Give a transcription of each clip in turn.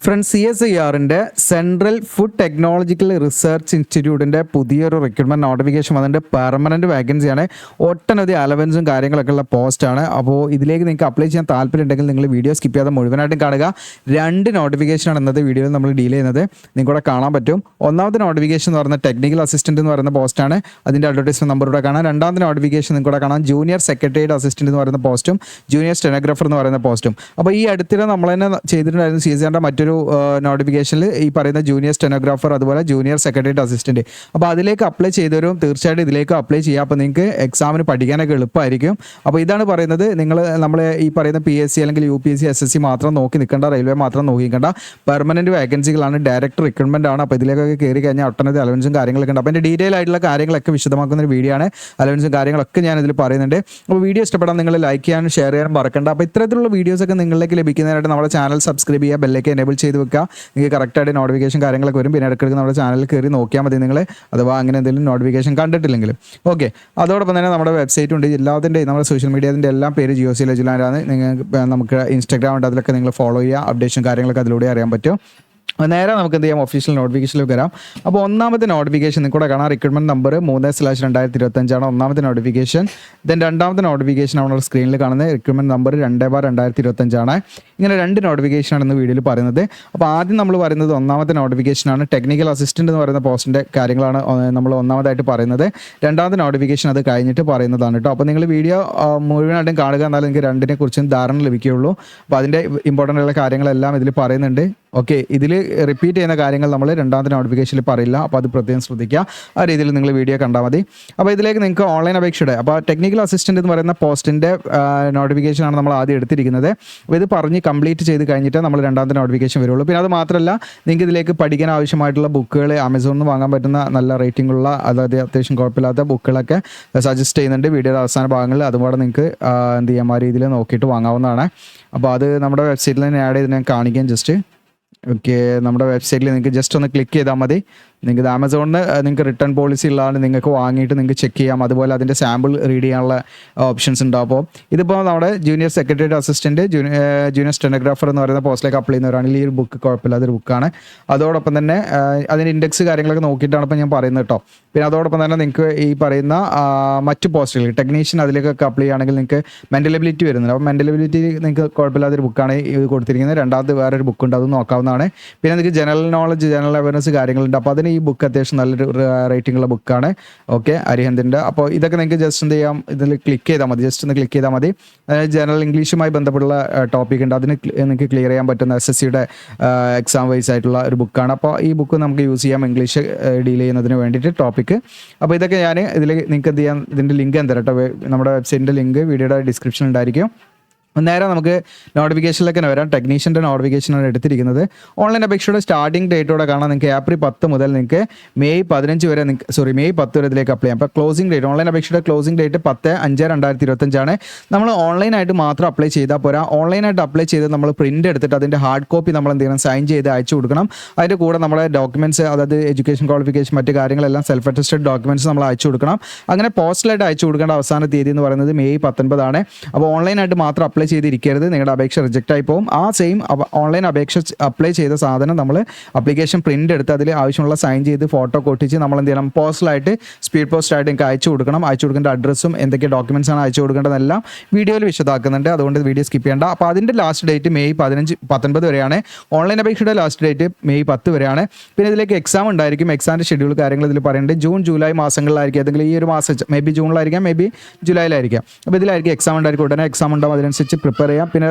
Friends, CSIR-ന്റെ central food technological research ഇൻസ്റ്റിറ്റ്യൂട്ടിൻ്റെ പുതിയൊരു റിക്രൂട്ട്മെൻറ്റ് നോട്ടിഫിക്കേഷൻ വന്നിട്ട് പെർമനൻറ്റ് വേക്കൻസിയാണ്. ഒട്ടനവധി അലവൻസും കാര്യങ്ങളൊക്കെ ഉള്ള പോസ്റ്റാണ്. അപ്പോൾ ഇതിലേക്ക് നിങ്ങൾക്ക് അപ്ലൈ ചെയ്യാൻ താല്പര്യം ഉണ്ടെങ്കിൽ നിങ്ങൾ വീഡിയോ സ്കിപ്പ് ചെയ്യാതെ മുഴുവനായിട്ടും കാണുക. 2 നോട്ടിഫിക്കേഷനാണ് ഇന്നത്തെ വീഡിയോയിൽ നമ്മൾ ഡീൽ ചെയ്യുന്നത്. നിങ്ങൾക്കൂടെ കാണാൻ പറ്റും. ഒന്നാമത്തെ നോട്ടിഫിക്കേഷൻ എന്ന് പറയുന്നത് ടെക്നിക്കൽ അസിസ്റ്റൻറ്റ് എന്ന് പറയുന്ന പോസ്റ്റാണ്. അതിൻ്റെ അഡ്വർടൈസ്മെൻറ്റ് നമ്പർ ഇവിടെ കാണാം. രണ്ടാമത്തെ നോട്ടിഫിക്കേഷൻ നിങ്ങൾക്കൂടെ കാണാം ജൂനിയർ സെക്രട്ടേറിയറ്റ് അസിസ്റ്റൻറ്റ് എന്ന് പറയുന്ന പോസ്റ്റും ജൂനിയർ സ്റ്റെനോഗ്രാഫർ എന്ന് പറയുന്ന പോസ്റ്റും. അപ്പോൾ ഈ അടുത്തിടെ നമ്മൾ തന്നെ ചെയ്തിട്ടുണ്ടായിരുന്നു CSIR-ന്റെ മറ്റൊരു നോട്ടിഫിക്കേഷനിൽ ഈ പറയുന്ന ജൂനിയർ സ്റ്റെനോഗ്രാഫർ അതുപോലെ ജൂനിയർ സെക്രട്ടേറിയറ്റ് അസിസ്റ്റൻറ്റ്. അപ്പോൾ അതിലേക്ക് അപ്ലൈ ചെയ്തവരും തീർച്ചയായിട്ടും ഇതിലേക്ക് അപ്ലൈ ചെയ്യുക. അപ്പോൾ നിങ്ങൾക്ക് എക്സാമിന് പഠിക്കാനൊക്കെ എളുപ്പമായിരിക്കും. അപ്പോൾ ഇതാണ് പറയുന്നത്, നമ്മൾ ഈ പറയുന്ന PSC അല്ലെങ്കിൽ UPSC SSC മാത്രം നോക്കി നിൽക്കേണ്ട, റെയിൽവേ മാത്രം നോക്കി നിൽക്കേണ്ട. പെർമനൻറ്റ് വേക്കൻസികളാണ്, ഡയറക്റ്റ് റിക്രൂട്ട്മെൻ്റ് ആണ്. അപ്പോൾ ഇതിലേക്കൊക്കെ കയറി കഴിഞ്ഞാൽ ഒട്ടനവധി അലവൻസും കാര്യങ്ങളൊക്കെ ഉണ്ട്. അപ്പോൾ എൻ്റെ ഡീറ്റെയിൽ ആയിട്ടുള്ള കാര്യങ്ങളൊക്കെ വിശദമാക്കുന്ന ഒരു വീഡിയോ ആണ്. അലവൻസും കാര്യങ്ങളൊക്കെ ഞാൻ ഇതിൽ പറയുന്നുണ്ട്. അപ്പോൾ വീഡിയോ ഇഷ്ടപ്പെടാൻ നിങ്ങൾ ലൈക്ക് ചെയ്യാനും ഷെയർ ചെയ്യാനും മറക്കണ്ട. അപ്പോൾ ഇത്തരത്തിലുള്ള വീഡിയോസൊക്കെ നിങ്ങളിലേക്ക് ലഭിക്കുന്നതിനായിട്ട് നമ്മുടെ ചാനൽ സബ്സ്ക്രൈബ് ചെയ്യുക, ബെല്ലേക്ക് എനേബിൾ ചെയ്ത് വെക്കുക. നിങ്ങൾക്ക് കറക്റ്റായിട്ട് നോട്ടിഫിക്കേഷൻ കാര്യങ്ങളൊക്കെ വരും. പിന്നെ ഇടയ്ക്കിടയ്ക്ക് നമ്മുടെ ചാനലിൽ കയറി നോക്കിയാൽ മതി നിങ്ങൾ, അഥവാ അങ്ങനെ എന്തെങ്കിലും നോട്ടിഫിക്കേഷൻ കണ്ടിട്ടില്ലെങ്കിൽ. ഓക്കെ, അതോടൊപ്പം തന്നെ നമ്മുടെ വെബ്സൈറ്റ് ഉണ്ട്. എല്ലാത്തിൻ്റെ നമ്മുടെ സോഷ്യൽ മീഡിയത്തിൻ്റെ എല്ലാം പേര് GOC ലെജുലാൻഡാണ്. നിങ്ങൾക്ക് നമുക്ക് ഇൻസ്റ്റാഗ്രാം ഉണ്ട്, അതിലൊക്കെ നിങ്ങൾ ഫോളോ ചെയ്യുക. അപ്ഡേഷൻ കാര്യങ്ങളൊക്കെ അതിലൂടെ അറിയാൻ പറ്റും. നേരെ നമുക്ക് എന്ത് ചെയ്യാം, ഒഫീഷ്യൽ നോട്ടിഫിക്കേഷനിലേക്ക് വരാം. അപ്പോൾ ഒന്നാമത്തെ നോട്ടിഫിക്കേഷൻ നിങ്ങൾക്ക് കാണാം, റിക്രൂട്ട്മെൻറ്റ് നമ്പർ 3/2025 ഒന്നാമത്തെ നോട്ടിഫിക്കേഷൻ. ദെൻ രണ്ടാമത്തെ നോട്ടിഫിക്കേഷൻ ആണ് സ്ക്രീനിൽ കാണുന്നത്, റിക്രൂട്ട്മെൻറ്റ് നമ്പർ 2/2025. ഇങ്ങനെ 2 നോട്ടിഫിക്കേഷനാണ് ഇന്ന് വീഡിയോയിൽ പറയുന്നത്. അപ്പോൾ ആദ്യം നമ്മൾ പറയുന്നത് ഒന്നാമത്തെ നോട്ടിഫിക്കേഷനാണ്. ടെക്നിക്കൽ അസിസ്റ്റൻറ്റ് എന്ന് പറയുന്ന പോസ്റ്റിൻ്റെ കാര്യങ്ങളാണ് നമ്മൾ ഒന്നാമതായിട്ട് പറയുന്നത്. രണ്ടാമത്തെ നോട്ടിഫിക്കേഷൻ അത് കഴിഞ്ഞിട്ട് പറയുന്നതാണ് കേട്ടോ. അപ്പോൾ നിങ്ങൾ വീഡിയോ മുഴുവനായിട്ടും കാണുക, എന്നാലും നിങ്ങൾക്ക് രണ്ടിനെ കുറിച്ചും ധാരണ ലഭിക്കുകയുള്ളൂ. അപ്പോൾ അതിൻ്റെ ഇമ്പോർട്ടൻ്റ് ആയിട്ടുള്ള കാര്യങ്ങളെല്ലാം ഇതിൽ പറയുന്നുണ്ട്. ഓക്കെ, ഇതിൽ റിപ്പീറ്റ് ചെയ്യുന്ന കാര്യങ്ങൾ നമ്മൾ രണ്ടാമത്തെ നോട്ടിഫിക്കേഷനിൽ പറയില്ല. അപ്പോൾ അത് പ്രത്യേകം ശ്രദ്ധിക്കുക. ആ രീതിയിൽ നിങ്ങൾ വീഡിയോ കണ്ടാൽ മതി. അപ്പോൾ ഇതിലേക്ക് നിങ്ങൾക്ക് ഓൺലൈൻ അപേക്ഷയുടെ, അപ്പോൾ ടെക്നിക്കൽ അസിസ്റ്റൻറ്റ് എന്ന് പറയുന്ന പോസ്റ്റിൻ്റെ നോട്ടിഫിക്കേഷനാണ് നമ്മൾ ആദ്യം എടുത്തിരിക്കുന്നത്. അപ്പോൾ ഇത് പറഞ്ഞ് കംപ്ലീറ്റ് ചെയ്ത് കഴിഞ്ഞിട്ട് നമ്മൾ രണ്ടാമത്തെ നോട്ടിഫിക്കേഷൻ വരുള്ളൂ. പിന്നെ അത് മാത്രമല്ല, നിങ്ങൾക്ക് ഇതിലേക്ക് പഠിക്കാൻ ആവശ്യമായിട്ടുള്ള ബുക്കുകൾ ആമസോണിൽ നിന്ന് വാങ്ങാൻ പറ്റുന്ന നല്ല റേറ്റിംഗുള്ള, അതായത് അത്യാവശ്യം കുഴപ്പമില്ലാത്ത ബുക്കുകളൊക്കെ സജസ്റ്റ് ചെയ്യുന്നുണ്ട് വീഡിയോയുടെ അവസാന ഭാഗങ്ങളിൽ. അതുപോലെ നിങ്ങൾക്ക് എന്ത് ചെയ്യാം, ആ രീതിയിൽ നോക്കിയിട്ട് വാങ്ങാവുന്നതാണ്. അപ്പോൾ അത് നമ്മുടെ വെബ്സൈറ്റിൽ തന്നെ ആഡ് ചെയ്ത് ഞാൻ കാണിക്കാം ജസ്റ്റ്. ഓക്കെ, നമ്മുടെ വെബ്സൈറ്റിൽ നിങ്ങൾക്ക് ജസ്റ്റ് ഒന്ന് ക്ലിക്ക് ചെയ്താൽ മതി. നിങ്ങൾക്ക് ആമസോണിന് നിങ്ങൾക്ക് റിട്ടേൺ പോളിസി ഉള്ളതാണ്, നിങ്ങൾക്ക് വാങ്ങിയിട്ട് നിങ്ങൾക്ക് ചെക്ക് ചെയ്യാം. അതുപോലെ അതിൻ്റെ സാമ്പിൾ റീഡ് ചെയ്യാനുള്ള ഓപ്ഷൻസ് ഉണ്ട്. അപ്പോൾ ഇതിപ്പോൾ നമ്മുടെ junior secretariat assistant, junior stenographer എന്ന് പറയുന്ന പോസ്റ്റിലേക്ക് അപ്ലൈ ചെയ്യുന്നവരാണെങ്കിൽ ഈ ഒരു ബുക്ക് കുഴപ്പമില്ലാത്തൊരു ബുക്കാണ്. അതോടൊപ്പം തന്നെ അതിൻ്റെ ഇൻഡെക്സ് കാര്യങ്ങളൊക്കെ നോക്കിയിട്ടാണ് ഇപ്പോൾ ഞാൻ പറയുന്നത് കേട്ടോ. പിന്നെ അതോടൊപ്പം തന്നെ നിങ്ങൾക്ക് ഈ പറയുന്ന മറ്റ് പോസ്റ്റുകൾ ടെക്നീഷ്യൻ അതിലേക്കൊക്കെ അപ്ലൈ ചെയ്യുകയാണെങ്കിൽ നിങ്ങൾക്ക് മെൻ്റൽ എബിലിറ്റി വരുന്നുണ്ട്. അപ്പോൾ മെൻ്റൽ എബിലിറ്റി നിങ്ങൾക്ക് കുഴപ്പമില്ലാത്തൊരു ബുക്കാണ് ഇത് കൊടുത്തിരിക്കുന്നത്. രണ്ടാമത് വേറൊരു ബുക്കുണ്ട്, അത് നോക്കാവുന്നതാണ്. പിന്നെ നിങ്ങൾക്ക് ജനറൽ നോളജ്, ജനറൽ അവയർനെസ് കാര്യങ്ങളുണ്ട്. അപ്പോൾ അതിന് ഈ ബുക്ക് അത്യാവശ്യം നല്ലൊരു റേറ്റിംഗ് ഉള്ള ബുക്കാണ്. ഓക്കെ, അരിഹന്തിൻ്റെ. അപ്പോൾ ഇതൊക്കെ നിങ്ങൾക്ക് ജസ്റ്റ് എന്ത് ചെയ്യാം, ഇതിൽ ക്ലിക്ക് ചെയ്താൽ മതി, ജസ്റ്റ് ഒന്ന് ക്ലിക്ക് ചെയ്താൽ മതി. ജനറൽ ഇംഗ്ലീഷുമായി ബന്ധപ്പെട്ടുള്ള ടോപ്പിക് ഉണ്ട്, അതിന് നിങ്ങൾക്ക് ക്ലിയർ ചെയ്യാൻ പറ്റുന്ന SSCയുടെ എക്സാം വൈസ് ആയിട്ടുള്ള ഒരു ബുക്കാണ്. അപ്പോൾ ഈ ബുക്ക് നമുക്ക് യൂസ് ചെയ്യാം ഇംഗ്ലീഷ് ഡീൽ ചെയ്യുന്നതിന് വേണ്ടിയിട്ട് ടോപ്പിക്ക്. അപ്പോൾ ഇതൊക്കെ ഞാൻ ഇതിൽ നിങ്ങൾക്ക് എന്ത് ചെയ്യാം, ഇതിൻ്റെ ലിങ്ക് എന്താ കേട്ടോ, നമ്മുടെ വെബ്സൈറ്റിൻ്റെ ലിങ്ക് വീഡിയോയുടെ ഡിസ്ക്രിപ്ഷനിൽ ഉണ്ടായിരിക്കും. നേരെ നമുക്ക് നോട്ടിഫിക്കേഷനിലേക്ക് വരാം. ടെക്നീഷ്യൻ്റെ നോട്ടിഫിക്കേഷനാണ് എടുത്തിരിക്കുന്നത്. ഓൺലൈൻ അപേക്ഷയുടെ സ്റ്റാർട്ടിംഗ് ഡേറ്റോടെ കാണാം. നിങ്ങൾക്ക് April 10 മുതൽ നിങ്ങൾക്ക് May 15 വരെ, May 10 വരെ ഇതിലേക്ക് അപ്ലൈ ചെയ്യാം. അപ്പോൾ ക്ലോസിംഗ് ഡേറ്റ്, ഓൺലൈൻ അപേക്ഷയുടെ ക്ലോസിംഗ് ഡേറ്റ് 10/5/2025. നമ്മൾ ഓൺലൈനായിട്ട് മാത്രം അപ്ലൈ ചെയ്താൽ പോരാ. ഓൺലൈനായിട്ട് അപ്ലൈ ചെയ്ത് നമ്മൾ പ്രിൻ്റ് എടുത്തിട്ട് അതിൻ്റെ ഹാർഡ് കോപ്പി നമ്മൾ എന്ത് ചെയ്യണം, സൈൻ ചെയ്ത് അയച്ചു കൊടുക്കണം. അതിൻ്റെ കൂടെ നമ്മുടെ ഡോക്യുമെൻറ്റ്സ്, അതായത് എഡ്യൂക്കേഷൻ ക്വാളിഫിക്കേഷൻ, മറ്റ് കാര്യങ്ങളെല്ലാം സെൽഫ് അറ്റസ്റ്റഡ് ഡോക്യുമെൻറ്റ്സ് നമ്മൾ അയച്ചു കൊടുക്കണം. അങ്ങനെ പോസ്റ്റലായിട്ട് അയച്ചു കൊടുക്കേണ്ട അവസാന തീയതി എന്ന് പറയുന്നത് May 19 അപ്പോൾ ഓൺലൈനായിട്ട് മാത്രം അപ്ലൈ ചെയ്തിരിക്കരുത്, നിങ്ങളുടെ അപേക്ഷ റിജക്റ്റ് ആയി പോകും. ആ സെയിം ഓൺലൈൻ അപേക്ഷ അപ്ലൈ ചെയ്ത സാധനം നമ്മൾ ആപ്ലിക്കേഷൻ പ്രിൻ്റ് എടുത്ത് അതിൽ ആവശ്യമുള്ള സൈൻ ചെയ്ത് ഫോട്ടോ കൊട്ടിച്ച് നമ്മൾ എന്ത് ചെയ്യണം, പോസ്റ്റലായിട്ട് സ്പീഡ് പോസ്റ്റായിട്ട് നിങ്ങൾക്ക് അയച്ചു കൊടുക്കണം. അയച്ചു കൊടുക്കേണ്ട അഡ്രസ്സും എന്തൊക്കെ ഡോക്യുമെൻറ്റ്സ് ആണ് അയച്ചു കൊടുക്കേണ്ടതെല്ലാം വീഡിയോയിൽ വിശദമാക്കുന്നുണ്ട്. അതുകൊണ്ട് വീഡിയോ സ്കിപ്പ് ചെയ്യേണ്ട. അപ്പോൾ അതിൻ്റെ ലാസ്റ്റ് ഡേറ്റ് May 19 വരെയാണ്. ഓൺലൈൻ അപേക്ഷയുടെ ലാസ്റ്റ് ഡേറ്റ് May 10 വരെയാണ്. പിന്നെ ഇതിലേക്ക് എക്സാം ഉണ്ടായിരിക്കും. എക്സാമിൻ്റെ ഷെഡ്യൂൾ കാര്യങ്ങൾ ഇതിൽ പറയുന്നുണ്ട്. ജൂൺ ജൂലൈ മാസങ്ങളിലായിരിക്കും, ഏതെങ്കിലും ഈ ഒരു മാസം മേ ബി ജൂണിലായിരിക്കാം, മേ ബി ജൂലൈയിലായിരിക്കാം. അപ്പോൾ ഇതിലായിരിക്കും എക്സാം ഉണ്ടായിരിക്കും. ഉടനെ എക്സാം ഉണ്ടാവും, അതിനനുസരിച്ച് പ്രിപ്പയർ ചെയ്യാം. പിന്നെ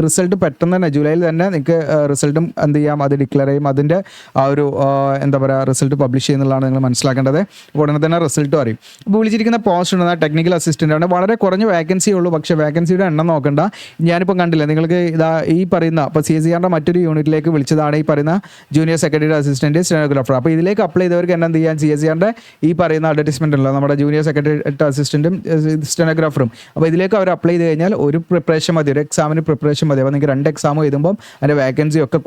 റിസൾട്ട് പെട്ടെന്ന് തന്നെ ജൂലൈയിൽ തന്നെ നിങ്ങൾക്ക് റിസൾട്ടും എന്ത് ചെയ്യാം, അത് ഡിക്ലെയർ ചെയ്യും. അതിൻ്റെ ആ ഒരു എന്താ പറയുക, റിസൾട്ട് പബ്ലിഷ് ചെയ്യുന്നതാണ് നിങ്ങൾ മനസ്സിലാക്കേണ്ടത്. ഉടനെ തന്നെ റിസൾട്ടും അറിയും. അപ്പോൾ വിളിച്ചിരിക്കുന്ന പോസ്റ്റ് ഉണ്ട്, ടെക്നിക്കൽ അസിസ്റ്റൻ്റ് ആണ്. വളരെ കുറഞ്ഞ വേക്കൻസി ഉള്ളൂ, പക്ഷേ വേക്കൻസിയുടെ എണ്ണം നോക്കണ്ട. ഞാനിപ്പോൾ കണ്ടില്ല, നിങ്ങൾക്ക് ഇതാ ഈ പറയുന്ന ഇപ്പോൾ CSIR-ന്റെ മറ്റൊരു യൂണിറ്റിലേക്ക് വിളിച്ചതാണ് ഈ പറയുന്ന ജൂനിയർ സെക്രട്ടറി അസിസ്റ്റൻറ്റ് സ്റ്റെനോഗ്രാഫർ. അപ്പോൾ ഇതിലേക്ക് അപ്ലൈ ചെയ്തവർക്ക് എന്ത് ചെയ്യാൻ, CSIR-ന്റെ ഈ പറയുന്ന അഡ്വർടൈസ്മെൻ്റ് ഉണ്ടല്ലോ, നമ്മുടെ ജൂനിയർ സെക്രട്ടറി അസിസ്റ്റൻറ്റും സ്റ്റെനോഗ്രാഫറും. അപ്പോൾ ഇതിലേക്ക് അവർ അപ്ലൈ ചെയ്ത് കഴിഞ്ഞാൽ ഒരു പ്രിപ്പറേഷൻ പ്രിപ്പറേഷൻ മതി, ഒരു എക്സാമിന് പ്രിപ്പറേഷൻ മതി. അപ്പോൾ നിങ്ങൾക്ക് 2 എക്സാം എഴുതുമ്പോൾ അതിൻ്റെ വേക്കൻസി ഒക്കെ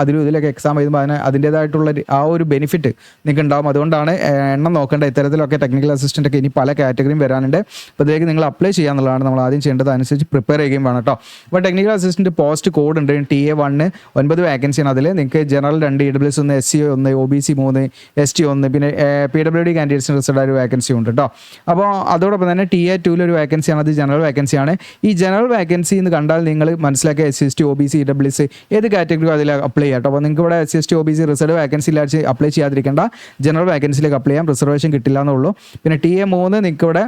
അതിലും ഇതിലൊക്കെ എക്സാം എഴുതുമ്പോൾ അതിൻ്റേതായിട്ടുള്ള ആ ഒരു ബെനിഫിറ്റ് നിങ്ങൾക്ക് ഉണ്ടാവും. അതുകൊണ്ടാണ് എണ്ണം നോക്കേണ്ട. ഇത്തരത്തിലൊക്കെ ടെക്നിക്കൽ അസിസ്റ്റൻ്റ് ഒക്കെ ഇനി പല കാറ്റഗറിയും വരാനുണ്ട്. അപ്പോൾ ഇതിലേക്ക് നിങ്ങൾ അപ്ലൈ ചെയ്യാന്നുള്ളതാണ് നമ്മൾ ആദ്യം ചെയ്യേണ്ടത്. അനുസരിച്ച് പ്രിപ്പയർ ചെയ്യുകയും വേണം കേട്ടോ. അപ്പോൾ ടെക്നിക്കൽ അസിസ്റ്റൻറ്റ് പോസ്റ്റ് കോഡ് ഉണ്ട്. TA1 9 വേക്കൻസിയാണ്. അതിൽ നിങ്ങൾക്ക് general 2, EWS 1, SC 1, OBC 3, ST 1, പിന്നെ PWD കാൻഡിഡേറ്റ്സിന് റിസർവ് ഒരു വേക്കൻസി ഉണ്ട് കേട്ടോ. അപ്പോൾ അതോടൊപ്പം തന്നെ TA2 ഒരു വേക്കൻസിയാണ്. അത് ജനറൽ വേക്കൻസിയാണ്. ഈ ജനറൽ വേക്കൻസി എന്ന് കണ്ടാൽ നിങ്ങൾ മനസ്സിലാക്കിയ SC, OBC, EWS ഏത് കാറ്റഗറി അതിൽ അപ്ലൈ ചെയ്യാം കേട്ടോ. അപ്പോൾ നിങ്ങൾക്ക് ഇവിടെ SC, OBC റിസർവ് വേക്കൻസി ഇല്ലാതെ അപ്ലൈ ചെയ്യാതിരിക്കേണ്ട. ജനറൽ വേക്കൻസിയിലേക്ക് അപ്ലൈ ചെയ്യാം. റിസർവേഷൻ കിട്ടില്ല എന്നുള്ളൂ. പിന്നെ TA3 നിങ്ങൾക്ക് ഇവിടെ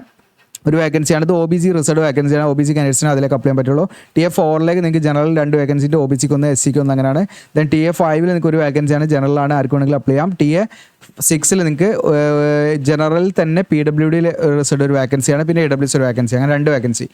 ഒരു വേക്കൻസിയാണ്. ഇത് OBC റിസർവ് വേക്കൻസിയാണ്. OBC കാൻഡിഡേറ്റ്സിന് അതിലേക്ക് അപ്ലൈ ചെയ്യാൻ പറ്റുള്ളൂ. TA4ലേക്ക് നിങ്ങൾക്ക് ജനറൽ 2 വേക്കൻസിൻ്റെ, OBCക്ക് 1, SCക്ക് 1 അങ്ങനെയാണ്. ദെൻ TA5 നിങ്ങൾക്ക് ഒരു വേക്കൻസിയാണ്. ജനറലാണ്, ആർക്ക് വേണമെങ്കിലും അപ്ലൈ ചെയ്യാം. TA6 നിങ്ങൾക്ക് ജനറൽ തന്നെ PWD റിസർവ് ഒരു വേക്കൻസിയാണ്. പിന്നെ EWS ഒരു വേക്കൻസി, അങ്ങനെ 2 വേക്കൻസി.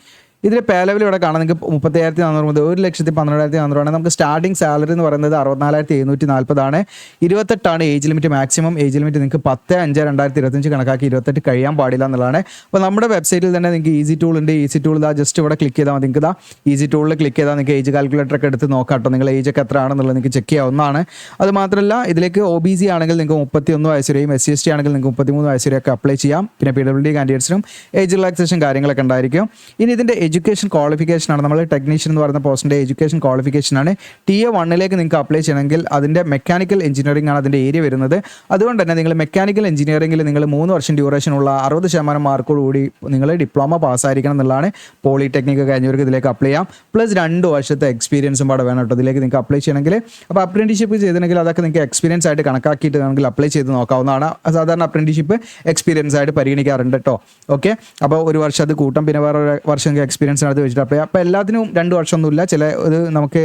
ഇതിൽ പേ ലെവൽ ഇവിടെ കാണാം. നിങ്ങൾക്ക് 35,400 മുതൽ 1,12,400 ആണ്. നമുക്ക് സ്റ്റാർട്ടിംഗ് സാലറി എന്ന് പറയുന്നത് 64,740 ആണ്. 28 age limit. Maximum age limit നിങ്ങൾക്ക് 10/5/2025 കണക്കാക്കി 28 കഴിയാൻ പാടില്ല എന്നുള്ളതാണ്. അപ്പോൾ നമ്മുടെ വെബ്സൈറ്റിൽ തന്നെ നിങ്ങൾക്ക് ഈസി ടൂൾ ഉണ്ട്. ഈസി ടൂൾ ഇതാ ജസ്റ്റ് ഇവിടെ ക്ലിക്ക് ചെയ്താൽ മതി. നിങ്ങൾക്ക് ഈസി ടൂളിൽ ക്ലിക്ക് ചെയ്താൽ നിങ്ങൾക്ക് ഏജ് കാൽക്കുലേറ്റർ ഒക്കെ എടുത്ത് നോക്കാം കേട്ടോ. നിങ്ങൾ ഏജ് ഒക്കെ എത്ര ആണെന്നുള്ളത് നിങ്ങൾക്ക് ചെക്ക് ചെയ്യാവുന്നതാണ്. അത് മാത്രമല്ല ഇതിലേക്ക് OBC ആണെങ്കിൽ നിങ്ങൾക്ക് 31 വയസ്സ് വരെയും, SC ST ആണെങ്കിൽ നിങ്ങൾക്ക് 33 വയസ്സ് വരെയൊക്കെ അപ്ലൈ ചെയ്യാം. പിന്നെ PWD കാൻഡിഡേറ്റ്സിനും ഏജ് റിലാക്സേഷൻ കാര്യങ്ങളൊക്കെ ഉണ്ടായിരിക്കും. ഇനി ഇതിൻ്റെ എഡ്യൂക്കേഷൻ ക്വാളിഫിക്കേഷൻ ആണ്. നമ്മൾ ടെക്നീഷ്യൻ എന്ന് പറയുന്ന പോസ്റ്റിൻ്റെ എഡ്യൂക്കേഷൻ ക്വാളിഫിക്കേഷൻ ആണ്. TA1ലേക്ക് നിങ്ങൾക്ക് അപ്ലൈ ചെയ്യണമെങ്കിൽ അതിൻ്റെ മെക്കാനിക്കൽ എഞ്ചിനീയറിംഗ് ആണ് അതിൻ്റെ ഏരിയ വരുന്നത്. അതുകൊണ്ട് തന്നെ നിങ്ങൾ മെക്കാനിക്കൽ എഞ്ചിനീയറിംഗിൽ നിങ്ങൾ 3 വർഷം ഡ്യൂറേഷനുള്ള 60% മാർക്കോടുകൂടി നിങ്ങൾ ഡിപ്ലോമ പാസ്സായിരിക്കണം എന്നുള്ളതാണ്. പോളിടെക്നിക്ക് കഴിഞ്ഞവർക്ക് ഇതിലേക്ക് അപ്ലൈ ചെയ്യാം. പ്ലസ് 2 വർഷത്തെ എക്സ്പീരിയൻസും പാടെ വേണം കേട്ടോ ഇതിലേക്ക് നിങ്ങൾക്ക് അപ്ലൈ ചെയ്യണമെങ്കിൽ. അപ്പോൾ അപ്രന്റീഷിപ്പ് ചെയ്തിട്ടുണ്ടെങ്കിൽ അതൊക്കെ നിങ്ങൾക്ക് എക്സ്പീരിയൻസ് ആയിട്ട് കണക്കാക്കിയിട്ട് വേണമെങ്കിൽ അപ്ലൈ ചെയ്ത് നോക്കാവുന്നതാണ്. സാധാരണ അപ്രന്റീഷിപ്പ് എക്സ്പീരിയൻസ് ആയിട്ട് പരിഗണിക്കാറുണ്ട് കേട്ടോ. ഓക്കെ, അപ്പോൾ 1 വർഷം അത് കൂട്ടം, പിന്നെ വേറെ 1 വർഷം എക്സ്പീരിയൻസ് അത് വെച്ചിട്ട് അപ്ലൈ. അപ്പോൾ എല്ലാത്തിനും 2 വർഷമൊന്നുമില്ല. ചില ഇത് നമുക്ക്